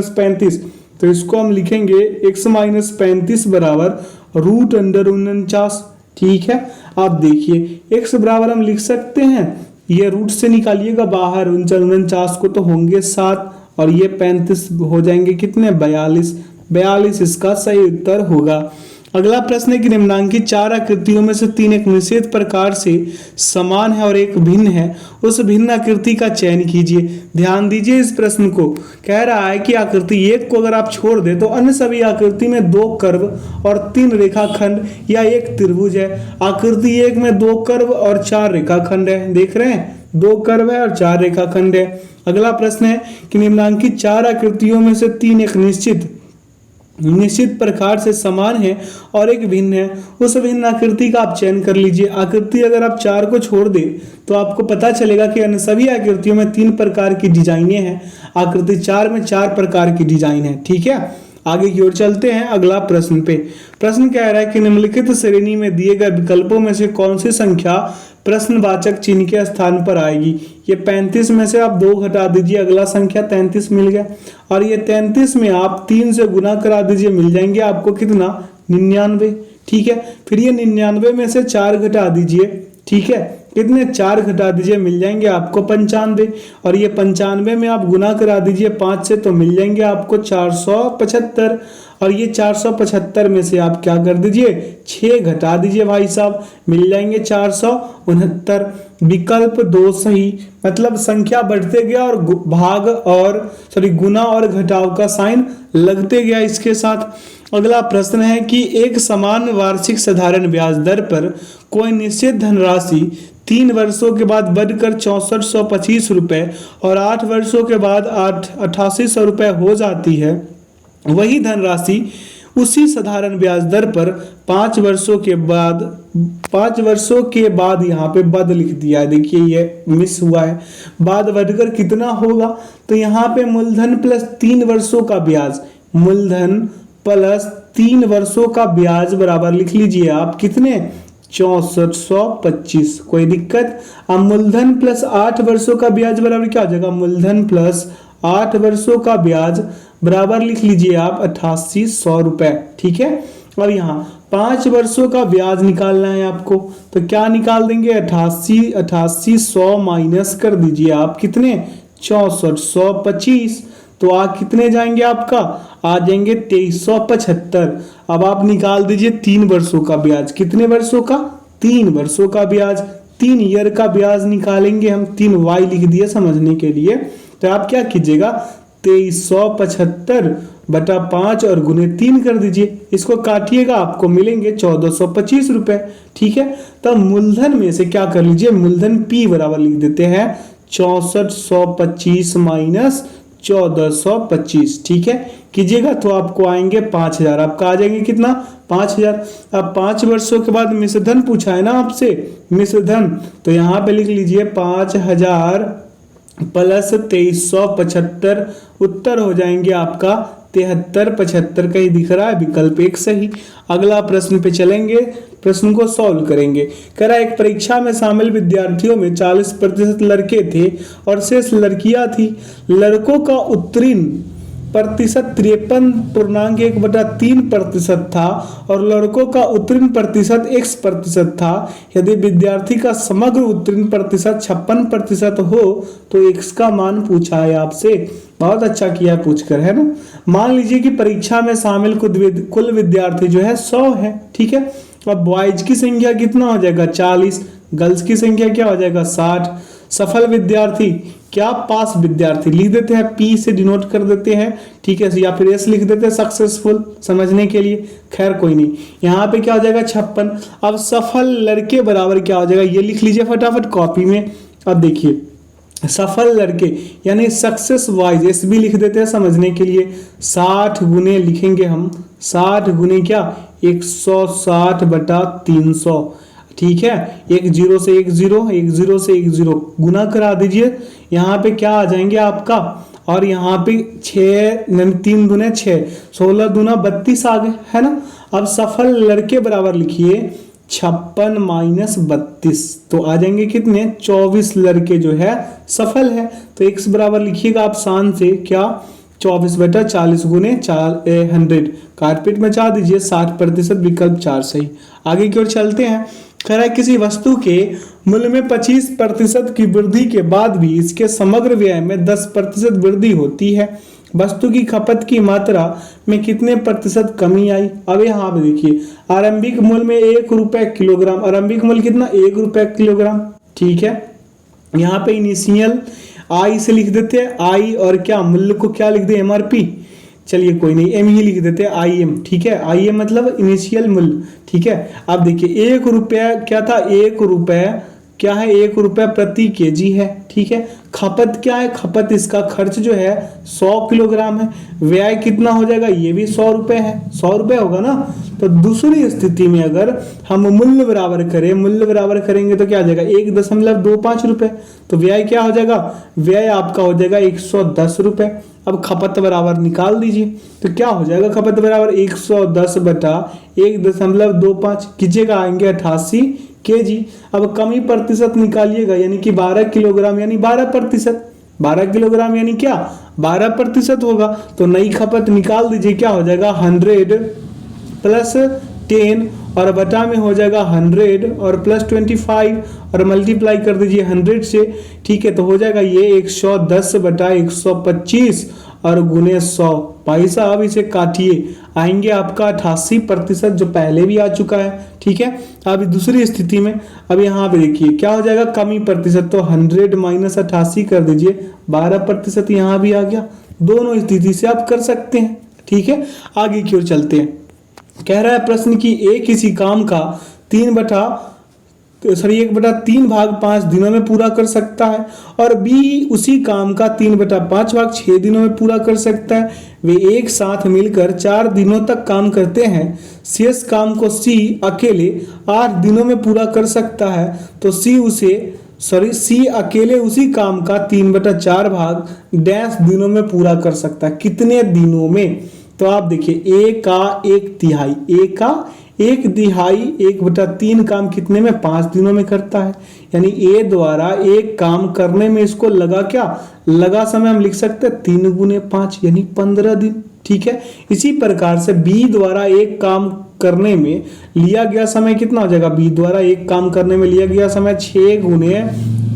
35, तो इसको हम लिखेंगे x माइनस 35 बराबर √49। ठीक है, आप देखिए x बराबर हम लिख सकते हैं, ये रूट से निकालिएगा बाहर, 49 को तो होंगे 7 और ये 35 हो जाएंगे कितने 42 इसका सही उत्तर होगा। अगला प्रश्न है कि निम्नांकित 4 आकृतियों में से 3 एक निश्चित प्रकार से समान है और एक भिन्न है, उस भिन्न आकृति का चयन कीजिए। ध्यान दीजिए इस प्रश्न को, कह रहा है कि आकृति 1 को अगर आप छोड़ दे तो अन्य सभी आकृति में 2 कर्व और 3 रेखाखंड या एक त्रिभुज है। आकृति 1 में 2 कर्व और 4 रेखाखंड है, देख रहे हैं 2 कर्व है और 4 रेखाखंड है। अगला प्रश्न है कि निम्नांकित 4 आकृतियों में से 3 एक निश्चित प्रकार से समान है और एक भिन्न है, उस भिन्न आकृति का आप चयन कर लीजिए। आकृति अगर आप 4 को छोड़ दे तो आपको पता चलेगा कि अन्य सभी आकृतियों में 3 प्रकार की डिजाइनें हैं, आकृति 4 में 4 प्रकार की डिजाइन है। ठीक है, आगे की ओर चलते हैं अगला प्रश्न पे। प्रश्न कह रहा है कि निम्नलिखित श्रेणी में दिए गए विकल्पों में से कौन सी संख्या प्रश्नवाचक चिन्ह के स्थान पर आएगी। ये 35 में से आप 2 घटा दीजिए, अगला संख्या 33 मिल गया, और ये 33 में आप 3 से गुना करा दीजिए, मिल जाएंगे आपको कितना 99, ठीक है। फिर ये 99 में से 4 घटा दीजिए, ठीक है, कितने 4 घटा दीजिए, मिल जाएंगे आपको 95, और ये 95 में आप गुना करा दीजिए 5 से, तो मिल जाएंगे आपको 475, और ये 475 में से आप क्या कर दीजिए 6 घटा दीजिए भाई साहब, मिल जाएंगे 469। विकल्प 2 सही, मतलब संख्या बढ़ते गया और भाग और गुना और घटाव का साइन लगते गया इसके साथ। अगला प्रश्न है कि एक समान वार्षिक साधारण ब्याज दर पर कोई निश्चित धनराशि 3 वर्षों के बाद बढ़कर 6425 रुपए और 8 वर्षों के बाद 8800 रुपए हो जाती है। वही धनराशि उसी साधारण ब्याज दर पर 5 वर्षों के बाद यहाँ पे बाद लिख दिया है, देखिए ये मिस हुआ है, बाद बढ़कर कितना होगा, तो यहाँ पे मूलधन प्लस 3 वर्षों का ब्याज, मूलधन प्लस 3 वर्षों का ब्याज बराबर लिख लीजिए आप कितने 6425, कोई दिक्कत। अब मूलधन प्लस 8 वर्षों का ब्याज बराबर क्या हो जाएगा, मूलधन प्लस 8 वर्षों का ब्याज बराबर लिख लीजिए आप 8800 रुपए, ठीक है। अब यहाँ 5 वर्षों का ब्याज निकालना है आपको, तो क्या निकाल देंगे 8800 माइनस कर दीजिए आप कितने 6425, तो आ कितने जाएंगे आपका आ जाएंगे 2375। अब आप निकाल दीजिए 3 वर्षों का ब्याज, कितने वर्षों का 3 वर्षों का ब्याज, 3 ईयर का ब्याज निकालेंगे हम, 3 वाई लिख दिए समझने के लिए। तो आप क्या कीजिएगा 2375 बटा 5 और गुने 3 कर दीजिए, इसको काटिएगा आपको मिलेंगे 1425 रुपए, ठीक है। तब मूलधन में से क्या कर लीजिए, मूलधन P बराबर लिख देते हैं 6425 माइनस 1425, ठीक है, कीजिएगा तो आपको आएंगे 5000, आपका आ जाएंगे कितना 5000। अब 5 वर्षों के बाद मिश्रधन पूछा है ना आपसे, मिश्रधन, तो यहाँ पे लिख लीजिए 5000 प्लस 2375, उत्तर हो जाएंगे आपका 7375 का ही दिख रहा है, विकल्प 1 सही। अगला प्रश्न पे चलेंगे, प्रश्न को सॉल्व करेंगे। कह रहा है एक परीक्षा में शामिल विद्यार्थियों में 40% लड़के थे और शेष लड़कियां थी। लड़कों का उत्तीर्ण प्रतिशत 53.1/3% था और लड़कों का उत्तीर्ण प्रतिशत x% था। यदि विद्यार्थी का समग्र उत्तीर्ण प्रतिशत 56% हो तो x का मान पूछा है आपसे। बहुत अच्छा किया पूछकर, है ना। मान लीजिए कि परीक्षा में शामिल कुल विद्यार्थी जो है 100 है, ठीक है। अब बॉयज की संख्या कितना हो जाएगा 40, गर्ल्स की संख्या क्या हो जाएगा 60। सफल विद्यार्थी क्या पास विद्यार्थी लिख देते हैं, P से डिनोट कर देते हैं, ठीक है, या फिर S लिख देते हैं सक्सेसफुल समझने के लिए। खैर कोई नहीं, यहाँ पे क्या हो जाएगा 56। अब सफल लड़के बराबर क्या हो जाएगा, ये लिख लीजिए फटाफट कॉपी में। अब देखिए सफल लड़के यानी सक्सेस वाइज एस भी लिख देते हैं समझने के लिए। 60 गुने लिखेंगे हम, 60 गुने क्या 160 बटा 300, ठीक है। 1 0 से 1 0, 1 0 से 1 0 गुना करा दीजिए, यहाँ पे क्या आ जाएंगे आपका, और यहाँ पे 6 3 दुने 6, 16 दूना 32 आ गए, है ना। अब सफल लड़के बराबर लिखिए 56 माइनस 32, तो आ जाएंगे कितने 24 लड़के जो है सफल है। तो x बराबर लिखिएगा आप शान से क्या 24 बटा 40 गुने 100, कारपेट में चाह दीजिए 60%, विकल्प 4 सही। आगे की ओर चलते हैं। कह रहा है किसी वस्तु के मूल्य में 25% की वृद्धि के बाद भी इसके समग्र व्यय में 10% वृद्धि होती है। वस्तु की खपत की मात्रा में कितने प्रतिशत कमी आई। अब यहाँ पे देखिए आरंभिक मूल्य में 1 रुपए किलोग्राम, आरंभिक मूल्य कितना 1 रुपए किलोग्राम, ठीक है। यहाँ पे इनिशियल आई से लिख देते हैं आई, और क्या मूल्य को क्या लिख दे MRP, चलिए कोई नहीं एम ही लिख देते हैं IM, ठीक है। IM मतलब इनिशियल मूल्य, ठीक है। अब देखिए 1 रुपया क्या था, 1 रुपया क्या है 1 रुपया प्रति केजी है, ठीक है। खपत क्या है, खपत इसका खर्च जो है 100 किलोग्राम है। व्यय कितना हो जाएगा, ये भी 100 रुपए है, 100 रुपए होगा ना। तो दूसरी स्थिति में अगर हम मूल्य बराबर करें, मूल्य बराबर करेंगे तो क्या आ जाएगा 1.25 रुपए, तो व्यय क्या हो जाएगा, व्यय आपका हो जाएगा 110 रुपए। अब खपत बराबर निकाल दीजिए, तो क्या हो जाएगा खपत बराबर 110 बटा 1.25 कीजिएगा, आएंगे 88 केजी। अब कमी प्रतिशत निकालिएगा, यानी कि 12 किलोग्राम यानी 12%, 12 किलोग्राम यानी क्या 12% होगा। तो नई खपत निकाल दीजिए, क्या हो जाएगा 100 प्लस 10 और बटा में हो जाएगा 100 और प्लस 25 और मल्टीप्लाई कर दीजिए 100 से, ठीक है। तो हो जाएगा ये 110 बटा 125 और गुने 100। भाई साहब इसे काटिए, आएंगे आपका 88% जो पहले भी आ चुका है, ठीक है। अब दूसरी स्थिति में अब यहाँ पे देखिए क्या हो जाएगा, कमी प्रतिशत, तो 100 माइनस 88 कर दीजिए, 12% यहाँ भी आ गया। दोनों स्थिति से आप कर सकते हैं, ठीक है। आगे की ओर चलते हैं। कह रहा है प्रश्न कि ए किसी काम का 1/3 भाग 5 दिनों में पूरा कर सकता है और बी उसी काम का 3/5 भाग 6 दिनों में पूरा कर सकता है। वे एक साथ मिलकर 4 दिनों तक काम करते हैं। शेष काम को सी अकेले 8 दिनों में पूरा कर सकता है। तो सी अकेले उसी काम का 3/4 भाग डैश दिनों में पूरा कर सकता है। कितने दिनों में? तो आप देखिए ए का 1/3, ए का 1/3 1/3 काम कितने में? 5 दिनों में करता है। यानी ए द्वारा एक काम करने में इसको लगा क्या? लगा समय हम लिख सकते हैं 3 गुने 5 यानी 15 दिन, ठीक है। इसी प्रकार से बी द्वारा एक काम करने में लिया गया समय कितना हो जाएगा? बी द्वारा एक काम करने में लिया गया समय 6 गुने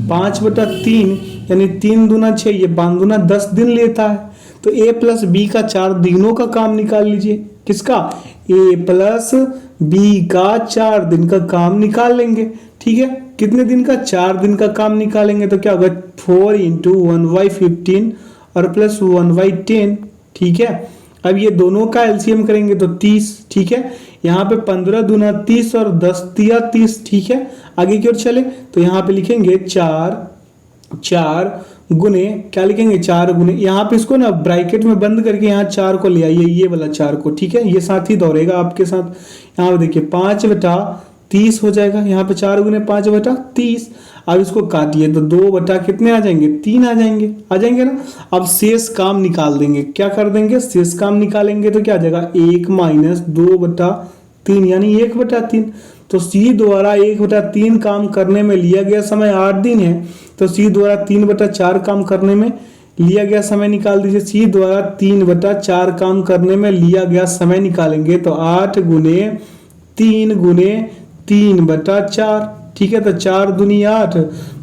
5/3 यानी 3 दूना 6, ये 5 दूना 10 दिन लेता है। तो ए प्लस बी का 4 दिनों का काम निकाल लीजिए। किसका? ए प्लस बी का 4 दिन का काम निकाल लेंगे, ठीक है। कितने दिन का? 4 दिन का काम निकालेंगे तो क्या होगा? 4 × 1/15 और प्लस 1/10, ठीक है। अब ये दोनों का एलसीएम करेंगे तो 30, ठीक है। यहाँ पे 15 दूना 30 और 10 तिया 30, ठीक है। आगे की ओर चले तो यहाँ पे लिखेंगे 4 गुने, क्या लिखेंगे? 4 गुने, यहाँ पे इसको ना ब्रैकेट में बंद करके यहाँ 4 को ले आइए, ये वाला 4 को, ठीक है। ये साथ ही दौड़ेगा आपके साथ। यहाँ पे देखिए 5/30 हो जाएगा, यहाँ पे 4 गुने 5/30। अब इसको काटिए तो 2 बटा कितने आ जाएंगे? 3 आ जाएंगे ना। अब शेष काम निकाल देंगे, क्या कर देंगे? शेष काम निकालेंगे तो क्या आ जाएगा? 1 - 2/3 यानी 1/3। तो सी द्वारा 1/3 काम करने में लिया गया समय 8 दिन है। तो सी द्वारा 3/4 काम करने में लिया गया समय निकाल दीजिए। सी द्वारा 3/4 काम करने में लिया गया समय निकालेंगे तो 8 गुने 3 गुने 3/4, ठीक है। तो 4 दूनी 8,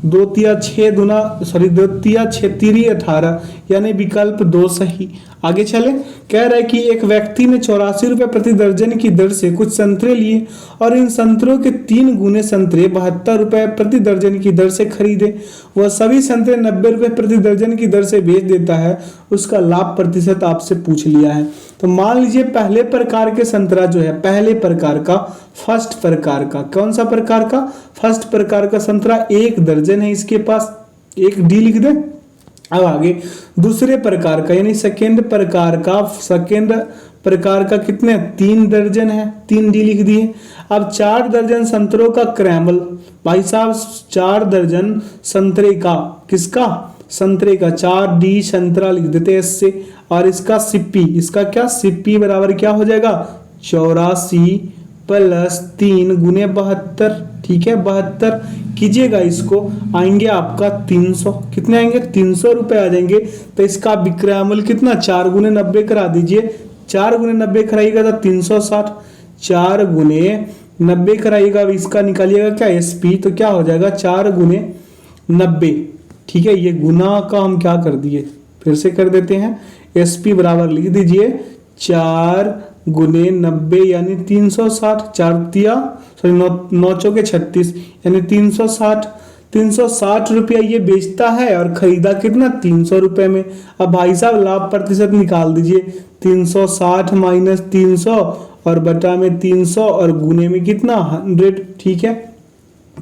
2 तिया 6 दूना 2 तिया 6 तिरी 18 यानी विकल्प 2 सही। आगे चले, कह रहा है कि एक व्यक्ति ने 84 रुपए प्रति दर्जन की दर से कुछ संतरे लिए और इन संतरों के 3 गुने संतरे 72 रुपए प्रति दर्जन की दर से खरीदे। वह सभी संतरे 90 रुपए प्रति दर्जन की दर से बेच देता है। उसका लाभ प्रतिशत आपसे पूछ लिया है। तो मान लीजिए पहले प्रकार के संतरा जो है, पहले प्रकार का, फर्स्ट प्रकार का, कौन सा प्रकार का? फर्स्ट प्रकार का संतरा 1 दर्जन है इसके पास, 1 डी लिख दे। अब आगे दूसरे प्रकार का यानी सेकेंड प्रकार का कितने? 3 दर्जन है, 3 डी लिख दिए। अब 4 दर्जन संतरों का क्रैमल, भाई साहब 4 दर्जन संतरे का, किसका? संतरे का 4 डी संतरा लिख देते हैं इससे। और इसका सिप्पी, इसका क्या? सिप्पी बराबर क्या हो जाएगा? 84 + 3 गुने 72, ठीक है। 72 कीजिएगा इसको, आएंगे आपका 300। कितने आएंगे? 300 रुपए आ जाएंगे। तो इसका विक्रयमूल्य कितना? 4 गुने 90 करा दीजिए। 4 गुने 90 कराइएगा तो 360, 4 गुने 90 कराइएगा। अब इसका निकालिएगा क्या? एसपी, तो क्या हो जाएगा? 4 गुने 90, ठीक है। ये गुना का हम क्या कर दिए, फिर से कर देते हैं। एसपी बराबर लिख दीजिए 4 गुने 90 यानी 360, 9 चौके 36 यानी 360 रुपया ये बेचता है और खरीदा कितना? 300 रुपए में। अब भाई साहब लाभ प्रतिशत निकाल दीजिए। 360 - 300 और बटा में 300 और गुने में कितना? 100, ठीक है।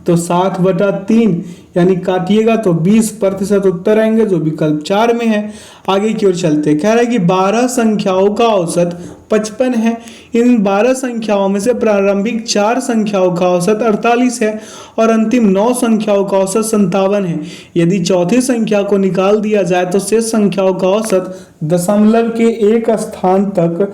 तो 60/3 यानी काटिएगा तो 20% उत्तर आएंगे जो विकल्प 4 में है। आगे की ओर चलते, कह रहा है कि 12 संख्याओं का औसत 55 है। इन 12 संख्याओं में से प्रारंभिक 4 संख्याओं का औसत 48 है और अंतिम 9 संख्याओं का औसत 57 है। यदि चौथी संख्या को निकाल दिया जाए तो शेष संख्याओं का औसत दशमलव के एक स्थान तक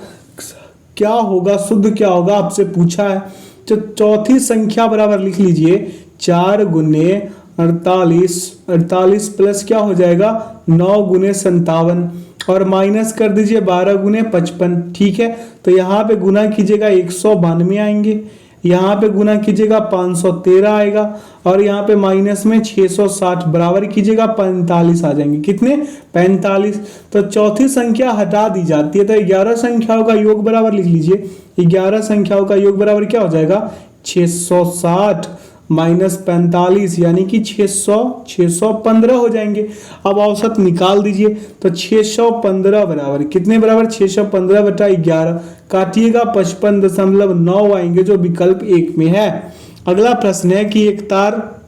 क्या होगा, शुद्ध क्या होगा, आपसे पूछा है। तो चौथी संख्या बराबर लिख लीजिए 4 गुने 48 प्लस क्या हो जाएगा 9 गुने 57। और माइनस कर दीजिए 12 गुने 55, ठीक है। तो यहाँ पे गुना कीजिएगा 192 आएंगे, यहाँ पे गुना कीजिएगा 513 आएगा, और यहाँ पे माइनस में 660 बराबर कीजिएगा 45 आ जाएंगे। कितने? 45। तो चौथी संख्या हटा दी जाती है, तो 11 संख्याओं का योग बराबर लिख लीजिए। 11 संख्याओं का योग बराबर क्या हो जाएगा? 660 माइनस 45 यानी कि 615 हो जाएंगे। अब औसत निकाल दीजिए, तो 615 बराबर कितने? बराबर 615 बटा 11, काटिएगा 55.9 आएंगे, जो विकल्प 1 में है। अगला प्रश्न है कि एक तार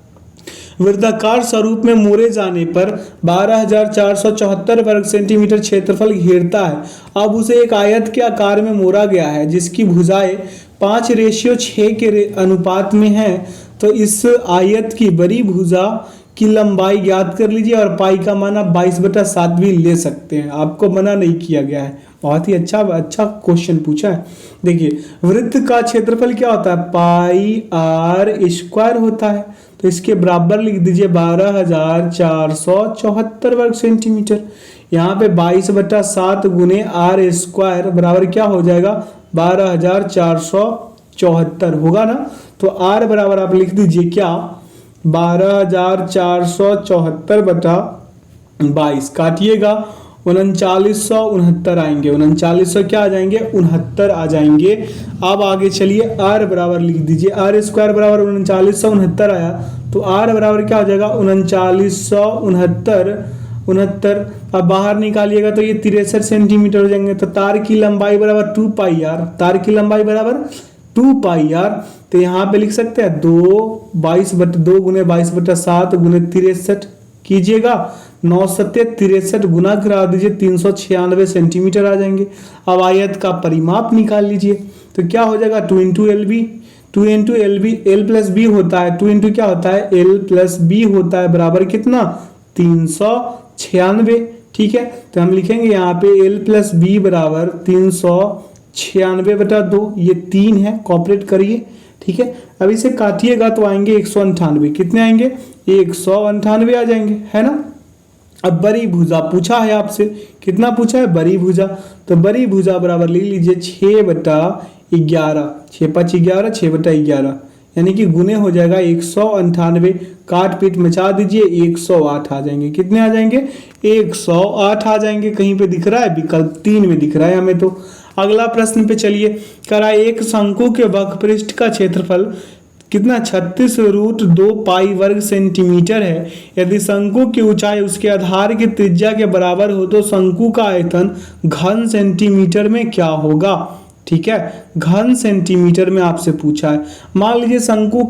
वृत्ताकार स्वरूप में मोड़े जाने पर 12,474 वर्ग सेंटीमीटर क्षेत्रफल घेरता है। अब उसे एक आयत के आकार में मोड़ा गया है जिसकी भुजाएं 5:6 के अनुपात में है। तो इस आयत की बड़ी भुजा की लंबाई ज्ञात कर लीजिए, और पाई का मान आप 22/7 भी ले सकते हैं, आपको मना नहीं किया गया है। बहुत ही अच्छा क्वेश्चन पूछा है। देखिए, वृत्त का क्षेत्रफल क्या होता है? पाई आर स्क्वायर होता है। तो इसके बराबर लिख दीजिए 12,474 वर्ग सेंटीमीटर। यहाँ पे 22/7 गुने आर स्क्वायर बराबर क्या हो जाएगा? 12,474 होगा ना। तो आर बराबर आप लिख दीजिए क्या? 12,474 बटा 22, काटिएगा 3969 आएंगे। 3900 क्या आ जाएंगे? 69 आ जाएंगे। अब आगे चलिए, आर बराबर लिख दीजिए। आर स्क्वायर बराबर 3969 आया, तो आर बराबर क्या हो जाएगा? 3969। अब बाहर निकालिएगा तो ये 63 सेंटीमीटर हो जाएंगे। तो तार की लंबाई बराबर 2 पाई आर, तार की लंबाई बराबर 2 पाई आर। तो यहाँ पे लिख सकते हैं 2 गुने 22/7 गुने 63 कीजिएगा, 9×7=63 गुना करा दीजिए, 396 सेंटीमीटर आ जाएंगे। अब आयत का परिमाप निकाल लीजिए, तो क्या हो जाएगा? 2 × LB, 2 × LB, L plus B होता है, 2 × क्या होता है? L प्लस बी होता है, बराबर कितना? 396, ठीक है। तो हम लिखेंगे यहाँ पे L प्लस बी बराबर 396/2, ये 3 है, कॉपरेट करिए, ठीक है। अब इसे काटिएगा तो आएंगे 198। कितने आएंगे? 198 आ जाएंगे, है ना। अब बड़ी भुजा पूछा है आपसे, कितना पूछा है? बड़ी भुजा। तो बड़ी भुजा बराबर लिख लीजिए 6/11, 6×5 = 11, 6/11 यानी कि गुने हो जाएगा 198, काट पीट मचा दीजिए, 108 आ जाएंगे। कितने आ जाएंगे? 108 आ जाएंगे। कहीं पे दिख रहा है? विकल्प 3 में दिख रहा है हमें। तो अगला प्रश्न पे चलिए, करा एक शंकु के वक्रपृष्ठ का क्षेत्रफल कितना? 36√2 पाई वर्ग सेंटीमीटर है। यदि शंकु की ऊंचाई उसके आधार की त्रिज्या के बराबर हो तो शंकु का आयतन घन सेंटीमीटर में क्या होगा? ठीक है, घन सेंटीमीटर में आपसे पूछा है। मान लीजिए शंकु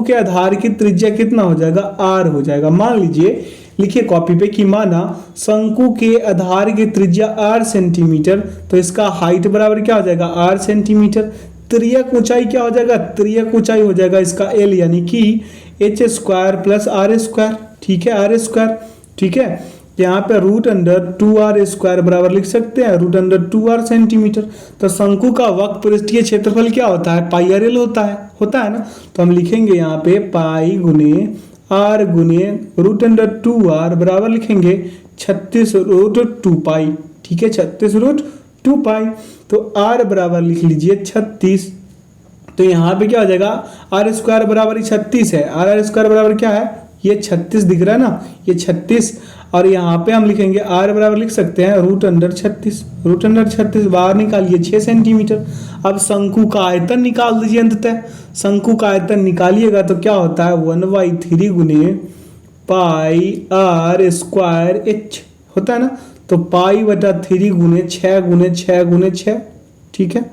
के आधार की त्रिज्या कितना हो जाएगा? आर हो जाएगा। मान लीजिए, लिखिए कॉपी पे, कि माना शंकु के आधार की त्रिज्या आर सेंटीमीटर, तो इसका हाइट बराबर क्या हो जाएगा? R centimetre. त्रियक ऊंचाई क्या हो जाएगा? त्रियक ऊंचाई हो जाएगा इसका एल, यानी कि h² + r², ठीक है, r², ठीक है। यहाँ पे √2r² बराबर लिख सकते हैं, √2r सेंटीमीटर। तो शंकु का वक्रपृष्ठीय क्षेत्रफल क्या होता है? पाई आर एल होता है ना। तो हम लिखेंगे यहाँ पे पाई गुने r गुने √2r बराबर लिखेंगे 36√2 पाई, ठीक है, 36√2 पाई। तो r बराबर लिख लीजिए 36। तो यहाँ पे क्या हो जाएगा? r² बराबर 36 है, r² बराबर क्या है? ये 36 दिख रहा है ना, ये 36। और यहाँ पे हम लिखेंगे r बराबर लिख सकते हैं √36, √36 बाहर निकालिए 6 सेंटीमीटर। अब शंकु का आयतन निकाल दीजिए। अंततः शंकु का आयतन निकालिएगा तो क्या होता है? 1/3 गुने पाई r² h होता है ना। तो पाई/3 गुने 6 गुने 6 गुने 6, ठीक है,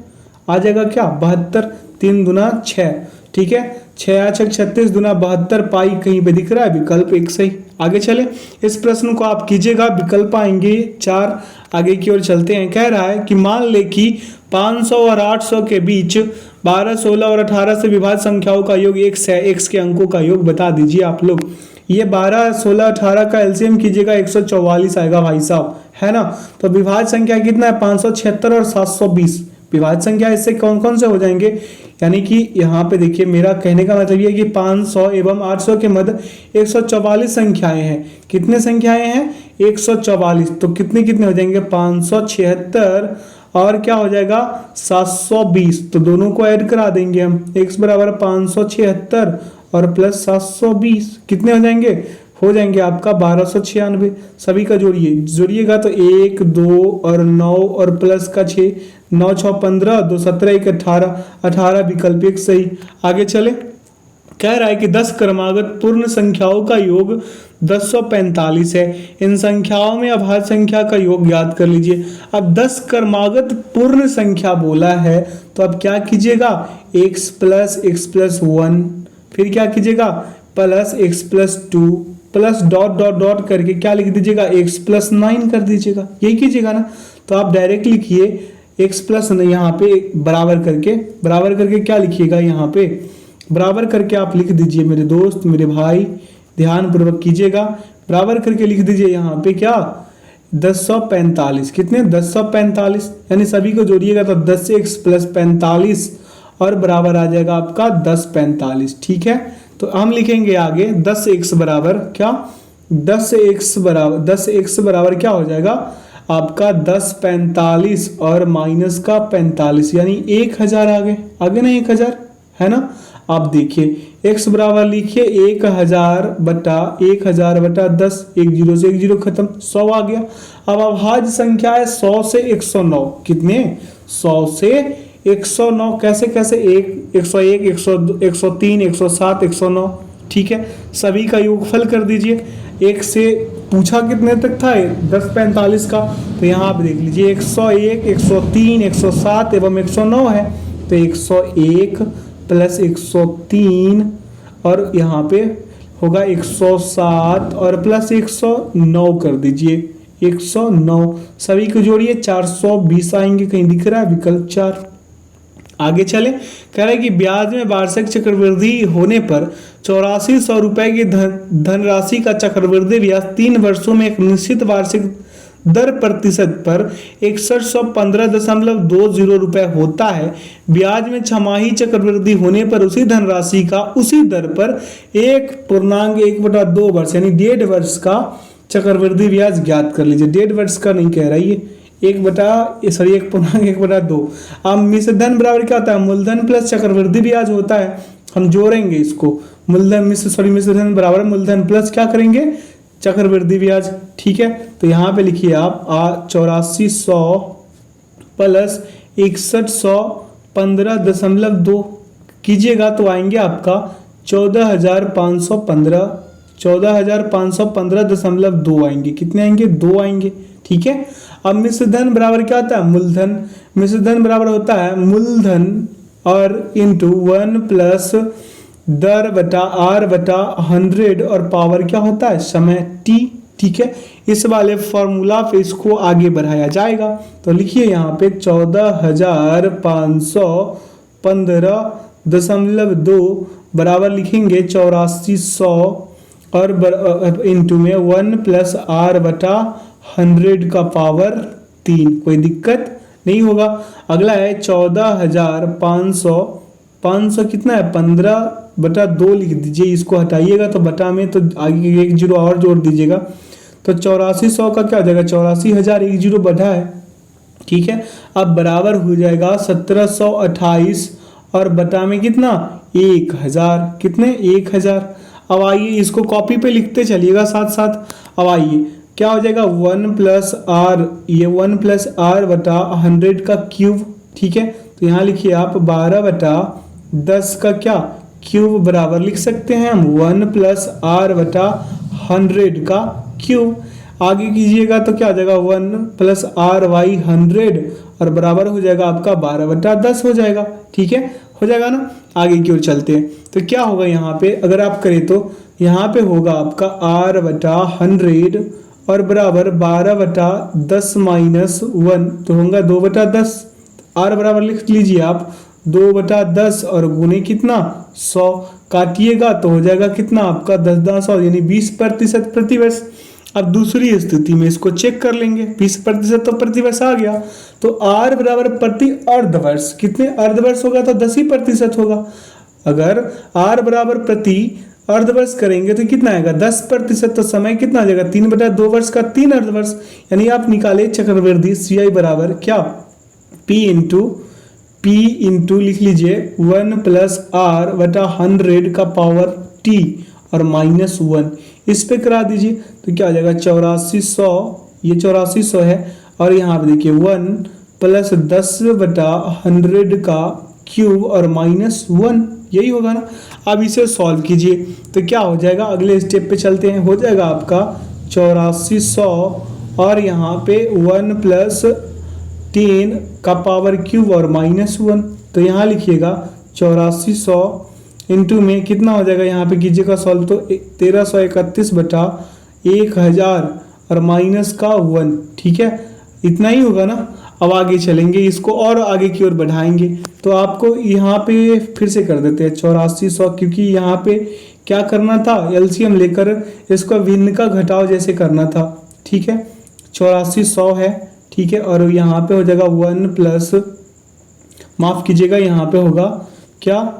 आ जाएगा क्या? 72, 3 दूना 6, ठीक है, 6×6 = 36 दूना 72 पाई कहीं पे दिख रहा है? विकल्प 1 सही। आगे चले, इस प्रश्न को आप कीजिएगा, विकल्प आएंगे 4। आगे की ओर चलते हैं। कह रहा है कि मान ले कि 500 और 800 के बीच 12, 16 और 18 से विभाज्य संख्याओं का योग x है। x के अंकों का योग बता दीजिए आप लोग। ये 12, 16, 18 का एलसीएम कीजिएगा, 144 आएगा भाई साहब, है ना। तो विभाज्य संख्या कितना है? 576 और 720 विभाज्य संख्या इससे कौन कौन से हो जाएंगे? यानी कि यहाँ पे देखिए, मेरा कहने का मतलब ये है कि 500 एवं 800 के मध्य 144 संख्याएं हैं। कितने संख्याएं हैं? 144, तो कितने कितने हो जाएंगे 576 और क्या हो जाएगा 720, तो दोनों को ऐड करा देंगे हम। x बराबर 576 और प्लस 720 कितने हो जाएंगे आपका 1296। सभी का जोड़िएगा तो 1 2 और 9 और प्लस का 6, 9 6 15, 2 17 1 18, 18 विकल्प एक सही। आगे चले, कह रहा है कि 10 क्रमागत पूर्ण संख्याओं का योग 1045 है। इन संख्याओं में अभाज्य संख्या का योग ज्ञात कर लीजिए। अब 10 क्रमागत पूर्ण संख्या बोला है तो अब क्या कीजिएगा, x प्लस 1, फिर क्या कीजिएगा plus x plus 2 plus dot dot dot करके क्या लिख दीजिएगा x प्लस 9 कर दीजिएगा, यही कीजिएगा ना। तो आप डायरेक्ट लिखिए x प्लस यहाँ पे बराबर करके क्या लिखिएगा, यहाँ पे बराबर करके आप लिख दीजिए मेरे दोस्त मेरे भाई, ध्यान पूर्वक कीजिएगा। बराबर करके लिख दीजिए यहाँ पे क्या 1045, कितने 1045, यानी सभी को जोड़िएगा तो 10x प्लस 45 और बराबर आ जाएगा आपका 1045। ठीक है, तो हम लिखेंगे आगे 10x बराबर क्या, 10x बराबर क्या हो जाएगा आपका 1045 और माइनस का 45 यानी 1000 आगे ना 1000 है ना। आप देखिए x बराबर लिखिए 1000 बटा 1000/10, 1 0 से 1 0 खत्म, 100 आ गया। अब अभाज्य संख्या है 100 से 109, कितने 100 से 109, कैसे 1 101 103 107 109। ठीक है, सभी का योगफल कर दीजिए। एक से पूछा कितने तक था 1045 का, तो यहाँ आप देख लीजिए 101 103 107 एवं 109 है, तो 101 प्लस 103 और यहाँ पे होगा 107 और प्लस 109 कर दीजिए 109। सभी को जोड़िए 420 आएंगे, कहीं दिख रहा है विकल्प 4। आगे चले, कह रहे हैं कि ब्याज में वार्षिक चक्रवृद्धि होने पर 8400 रुपए की धनराशि का चक्रवृद्धि ब्याज 3 वर्षों में एक निश्चित वार्षिक दर प्रतिशत पर 6115.20 रुपए होता है। ब्याज में छमाही चक्रवृद्धि होने पर उसी धनराशि का उसी दर पर 1.1/2 वर्ष यानी 1.5 वर्ष का चक्रवृद्धि ब्याज ज्ञात कर लीजिए। 1.5 वर्ष का नहीं कह रहा है ये, 1.1/2। अब मिश्र धन बराबर क्या होता है, मूलधन प्लस चक्रवृद्धि ब्याज होता है। हम जोड़ेंगे इसको, मिश्र धन बराबर मूलधन प्लस क्या करेंगे चक्रवृद्धि ब्याज। ठीक है, तो यहाँ पे लिखिए आप 8400 प्लस 6100 15.2 कीजिएगा तो आएंगे आपका 14515.2 आएंगे। कितने आएंगे 2 आएंगे। ठीक है, अब मिश्र धन बराबर क्या होता है मूलधन, मिश्र धन बराबर होता है मूलधन और इंटू 1 प्लस दर बटा r बटा 100 और पावर क्या होता है समय t। ठीक है, इस वाले फॉर्मूला पे इसको आगे बढ़ाया जाएगा, तो लिखिए यहाँ पे 14515.2 बराबर लिखेंगे 8400 और इंटू में 1 प्लस r बटा 100 का पावर 3। कोई दिक्कत नहीं होगा। अगला है 14500 कितना है 15/2 लिख दीजिए, इसको हटाइएगा तो बटा में तो आगे 1 0 और जोड़ दीजिएगा, तो 8400 का क्या हो जाएगा 84,000, 1 0 बढ़ा है। ठीक है, अब बराबर हो जाएगा 1728 और बटा में कितना 1000, कितने 1000। अब आइए इसको कॉपी पे लिखते चलिएगा साथ साथ। अब आइए क्या हो जाएगा 1 प्लस r, ये 1 प्लस r बटा 100 का क्यूब। ठीक है, तो यहाँ लिखिए आप 12/10 का क्या क्यूब बराबर लिख सकते हैं हम 1 प्लस r बटा 100 का क्यूब। आगे कीजिएगा तो क्या हो जाएगा 1 प्लस r बाई 100 और बराबर हो जाएगा आपका 12/10 हो जाएगा। ठीक है, हो जाएगा ना। आगे की ओर चलते हैं, तो क्या होगा यहाँ पे अगर आप करें तो यहाँ पे होगा आपका r बटा 100 और बराबर 12/10 माइनस 1 तो होगा 2/10। r बराबर लिख लीजिए आप 2/10 और गुने कितना 100, काटिएगा तो हो जाएगा कितना आपका 10 यानी 20% प्रतिवर्ष। अब दूसरी स्थिति में इसको चेक कर लेंगे, 20% तो प्रतिवर्ष आ गया, तो r बराबर प्रति अर्धवर्ष, कितने अर्धवर्ष होगा तो 10% होगा। अगर r बराबर प्रति अर्धवर्ष करेंगे तो कितना आएगा 10%, तो समय कितना आ जाएगा 3/2 वर्ष का 3 अर्धवर्ष। यानी आप निकाले चक्रवृद्धि CI बराबर क्या P इंटू लिख लीजिए 1 + R/100 का पावर T और -1 इस पे करा दीजिए तो क्या आ जाएगा 8400, ये 8400 है और यहाँ पे देखिए 1 + 10/100 का क्यूब और -1 यही होगा ना। अब इसे सॉल्व कीजिए तो क्या हो जाएगा, अगले स्टेप पे चलते हैं। हो जाएगा आपका 8400 और यहाँ पे 1 + 10 का पावर क्यूब और -1, तो यहाँ लिखिएगा 8400 इंटू में कितना हो जाएगा, यहाँ पे कीजिएगा सॉल्व तो 1331/1000 और माइनस का 1, ठीक है इतना ही होगा ना। अब आगे चलेंगे, इसको और आगे की ओर बढ़ाएंगे तो आपको यहाँ पे फिर से कर देते हैं 8400, क्योंकि यहाँ पे क्या करना था LCM लेकर इसको भिन्न का घटाव जैसे करना था, ठीक है 8400 है, ठीक है और यहाँ पे हो जाएगा 1 + माफ कीजिएगा यहाँ पे होगा क्या,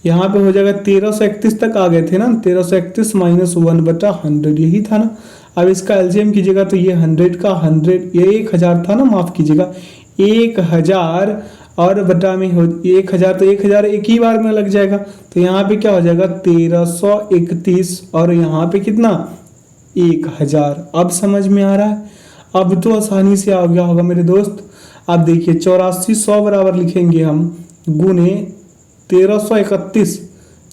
यहाँ पे हो जाएगा 1331 तक आ गए थे ना, 1331 - 1/100 यही था ना। अब इसका LCM कीजिएगा तो ये 100 का 100, ये 1000 था ना, माफ कीजिएगा 1000 और बटा में हो 1000, तो 1000 एक ही बार में लग जाएगा तो यहाँ पे क्या हो जाएगा 1331 और यहाँ पे कितना 1000। अब समझ में आ रहा है, अब तो आसानी से आ गया होगा मेरे दोस्त। अब देखिए 8400 बराबर लिखेंगे हम गुने 1331,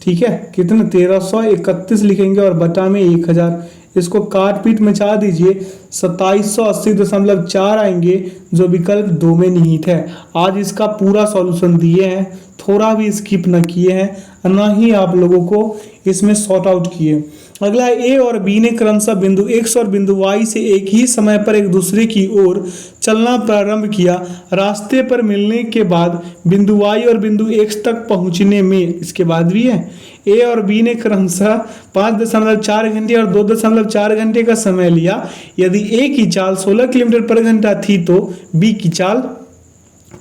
ठीक है कितने 1331 लिखेंगे और बटा में 1000, इसको काट पीट मचा दीजिए 2780.4 आएंगे जो विकल्प 2 में निहित है। आज इसका पूरा सॉल्यूशन दिए हैं, थोड़ा भी स्किप न किए हैं, ना ही आप लोगों को इसमें सॉर्ट आउट किए। अगला A और B ने क्रमशः बिंदु X और बिंदु Y से एक ही समय पर एक दूसरे की ओर चलना प्रारंभ किया। रास्ते पर मिलने के बाद बिंदु Y और बिंदु X तक पहुंचने में, इसके बाद भी है A और B ने क्रमशः 5.4 घंटे और 2.4 घंटे का समय लिया। यदि A की चाल 16 किलोमीटर पर घंटा थी तो B की चाल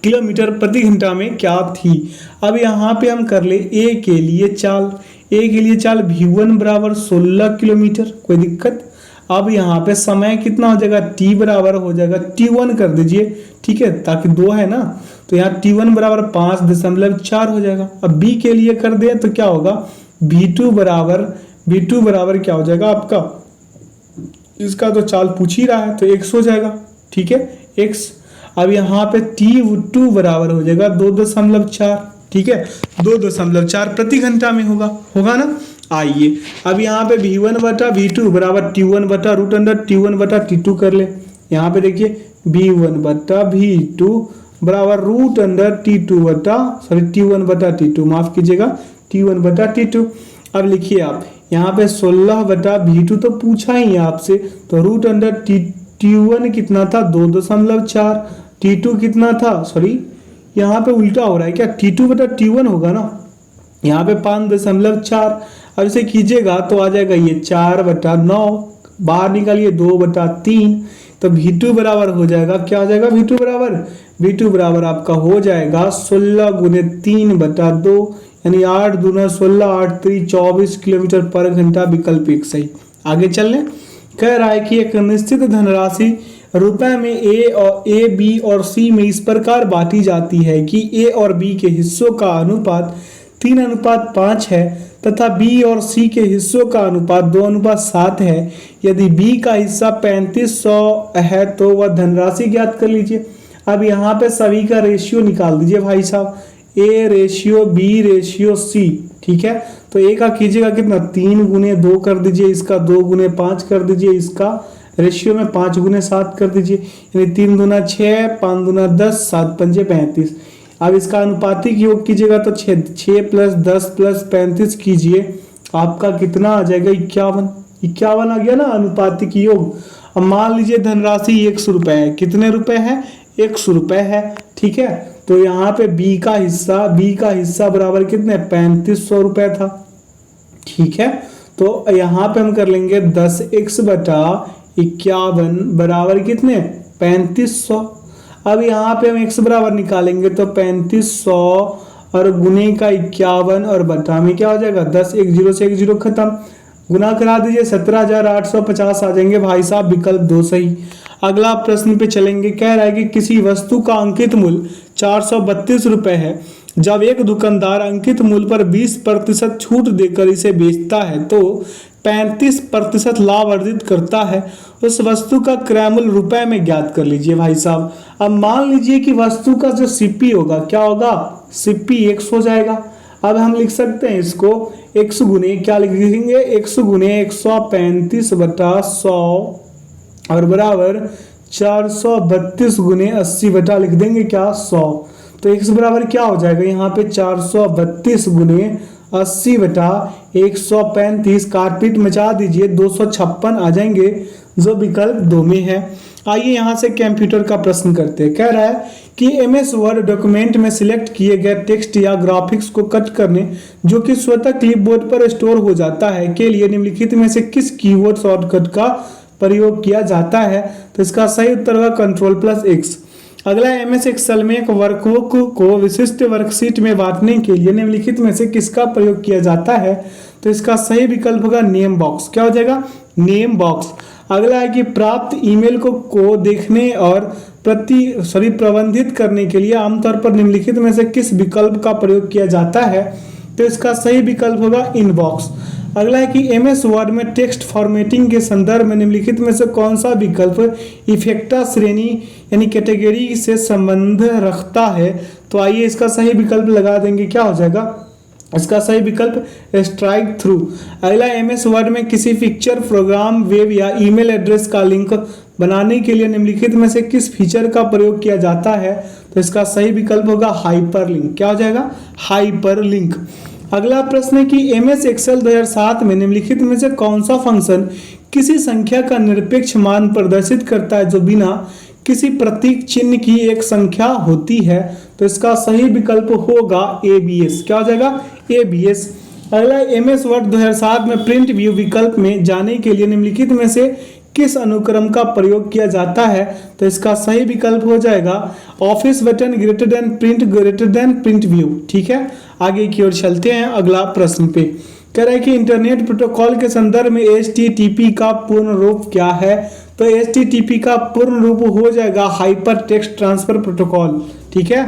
किलोमीटर प्रति घंटा में क्या थी। अब यहाँ पे हम कर ले A के लिए चाल, A के लिए चाल V1 बराबर 16 किलोमीटर, कोई दिक्कत। अब यहाँ पे समय कितना हो जाएगा T बराबर हो जाएगा T1 कर दीजिए, ठीक है ताकि 2 है ना, तो यहाँ T1 बराबर 5.4 हो जाएगा। अब B के लिए कर दे तो क्या होगा V2 बराबर क्या हो जाएगा आपका, इसका तो चाल पूछ ही रहा है तो x हो जाएगा, ठीक है x। अब यहाँ पे T2 बराबर हो जाएगा 2.4, ठीक है 2.4 प्रति घंटा में होगा ना। आइए अब यहाँ पे V1 बटा V2 बराबर T1 बटा √T1 बटा T2 कर ले। यहाँ पे देखिए V1 बटा V2 बराबर √T2 बटा T1 बटा T2, माफ कीजिएगा T1 बटा T2। अब लिखिए आप यहाँ पे 16 बटा V2 तो पूछा ही आपसे, तो √T1 कितना था 2.4, T2 कितना था, सॉरी यहाँ पे उल्टा हो रहा है क्या, T2 बटा T1 होगा ना, यहाँ पे 5.4। अब इसे कीजिएगा तो आ जाएगा ये 4/9, बाहर निकालिए 2/3, तो V2 बराबर हो जाएगा क्या हो जाएगा V2 बराबर आपका हो जाएगा 16 × 3/2 यानी 8 दूना 16, 8 3 24 किलोमीटर पर घंटा, विकल्प 1 सही। आगे चल लें, कह रहा है कि एक निश्चित धनराशि रुपए में A, B और C में इस प्रकार बांटी जाती है कि A और B के हिस्सों का अनुपात 3:5 है तथा B और C के हिस्सों का अनुपात 2:7 है। यदि B का हिस्सा 3500 है तो वह धनराशि ज्ञात कर लीजिए। अब यहाँ पे सभी का रेशियो निकाल दीजिए भाई साहब, A ratio B ratio C, ठीक है तो A का कीजिएगा कितना 3 × 2 कर दीजिए, इसका 2 × 5 कर दीजिए, इसका रेशियो में 5 × 7 कर दीजिए, यानी 3 दूना 6, 5 दूना 10, 7 पंजे 35। अब इसका अनुपातिक योग कीजिएगा तो 6 + 10 + 35 कीजिए, आपका कितना आ जाएगा 51 आ गया ना अनुपातिक योग। अब मान लीजिए धनराशि 100 रुपए है, कितने रुपए है 100 रुपए है, ठीक है तो यहाँ पे B का हिस्सा बराबर कितने 3500 रुपए था, ठीक है तो यहाँ पे हम कर लेंगे 10x बटा 51 बराबर कितने 3500। अब यहाँ पे हम x बराबर निकालेंगे तो 3500 और गुने का 51 और बटा में क्या हो जाएगा 10, एक जीरो से एक जीरो खत्म, गुना करा दीजिए 17,850 आ जाएंगे भाई साहब, विकल्प 2 सही। अगला प्रश्न पे चलेंगे, कह रहा है कि किसी वस्तु का अंकित मूल्य 432 रुपए है, जब एक दुकानदार अंकित मूल्य पर 20% छूट देकर इसे बेचता है तो 35% लाभ अर्जित करता है। उस वस्तु का क्रय मूल्य रुपए में ज्ञात कर लीजिए भाई साहब। अब मान लीजिए कि वस्तु का जो सीपी होगा क्या होगा, सीपी 100 हो जाएगा। अब हम लिख सकते हैं इसको 100 गुने क्या लिखेंगे, 100 गुने 135 बटा 100 और बराबर 432 गुने 80 बटा लिख देंगे क्या 100। तो x बराबर क्या हो जाएगा यहाँ पे 432 गुने 80 बटा 135, काटपीट मचा दीजिए 256 आ जाएंगे, जो विकल्प 2 में है। आइए यहाँ से कंप्यूटर का प्रश्न करते हैं। कह रहा है कि एमएस वर्ड डॉक्यूमेंट में सिलेक्ट किए गए टेक्स्ट या ग्राफिक्स को कट करने जो कि स्वतः क्लिपबोर्ड पर स्टोर हो जाता है के लिए निम्नलिखित में से किस कीबोर्ड शॉर्टकट का प्रयोग किया जाता है। तो इसका सही उत्तर होगा Ctrl+X। अगला एमएस एक्सेल में एक वर्कबुक को विशिष्ट वर्कशीट में बांटने के लिए निम्नलिखित में से किसका प्रयोग किया जाता है। तो इसका सही विकल्प होगा नेम बॉक्स। क्या हो जाएगा, नेम बॉक्स। अगला है कि प्राप्त ईमेल को देखने और प्रबंधित करने के लिए आमतौर पर निम्नलिखित में से किस विकल्प का प्रयोग किया जाता है। तो इसका सही विकल्प होगा इनबॉक्स। अगला है कि एमएस वर्ड में टेक्स्ट फॉर्मेटिंग के संदर्भ में निम्नलिखित में से कौन सा विकल्प इफेक्टा श्रेणी यानी कैटेगरी से संबंध रखता है। तो आइए इसका सही विकल्प लगा देंगे, क्या हो जाएगा इसका सही विकल्प स्ट्राइक थ्रू। अगला एमएस वर्ड में किसी पिक्चर, प्रोग्राम, वेब या ईमेल एड्रेस का लिंक बनाने के लिए निम्नलिखित में से किस फीचर का प्रयोग किया जाता है। तो इसका सही विकल्प होगा हाइपरलिंक। क्या हो जाएगा, हाइपरलिंक। अगला प्रश्न है कि एमएस एक्सेल 2007 में निम्नलिखित में से कौन सा फंक्शन किसी संख्या का निरपेक्ष मान प्रदर्शित करता है जो बिना किसी प्रतीक चिन्ह की एक संख्या होती है। तो इसका सही विकल्प होगा एबीएस। क्या हो जाएगा, एबीएस। अगला एमएस वर्ड 2007 में प्रिंट व्यू विकल्प में जाने के लिए निम्नलिखित में से किस अनुक्रम का प्रयोग किया जाता है। तो इसका सही विकल्प हो जाएगा office button greater than print view. ठीक है, आगे की ओर चलते हैं। अगला प्रश्न पे कह रहा है कि इंटरनेट प्रोटोकॉल के संदर्भ में HTTP का पूर्ण रूप क्या है। तो HTTP का पूर्ण रूप हो जाएगा हाइपर टेक्स्ट ट्रांसफर प्रोटोकॉल। ठीक है,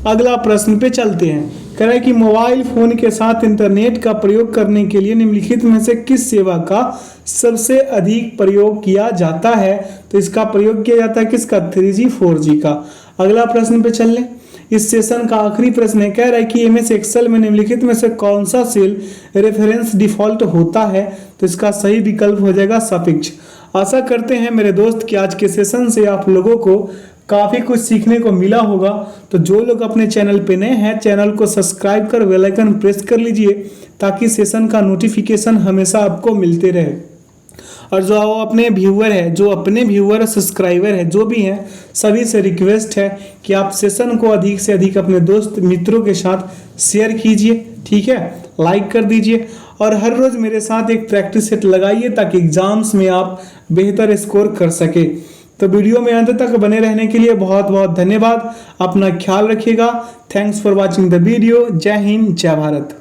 अगला प्रश्न पे चलते हैं। कह रहा है कि मोबाइल फोन के साथ इंटरनेट का प्रयोग करने के लिए निम्नलिखित में से किस सेवा का सबसे अधिक प्रयोग किया जाता है। तो इसका प्रयोग किया जाता है किसका, 3G 4G का। अगला प्रश्न पे चल लें। इस सेशन का आखिरी प्रश्न है, कह रहा है कि एमएस एक्सेल में निम्नलिखित में से कौन सा सेल रेफरेंस डिफॉल्ट होता है। तो इसका सही विकल्प हो जाएगा सफिक्स। आशा करते हैं मेरे दोस्त कि आज के सेशन से आप लोगों को काफ़ी कुछ सीखने को मिला होगा। तो जो लोग अपने चैनल पे नए हैं, चैनल को सब्सक्राइब कर बेल आइकन प्रेस कर लीजिए ताकि सेशन का नोटिफिकेशन हमेशा आपको मिलते रहे। और जो अपने व्यूअर सब्सक्राइबर है जो भी हैं, सभी से रिक्वेस्ट है कि आप सेशन को अधिक से अधिक अपने दोस्त मित्रों के साथ शेयर कीजिए। ठीक है, लाइक कर दीजिए और हर रोज मेरे साथ एक प्रैक्टिस सेट लगाइए ताकि एग्जाम्स में आप बेहतर स्कोर कर सके। तो वीडियो में अंत तक बने रहने के लिए बहुत बहुत धन्यवाद। अपना ख्याल रखिएगा। Thanks for watching the video. जय हिंद, जय भारत।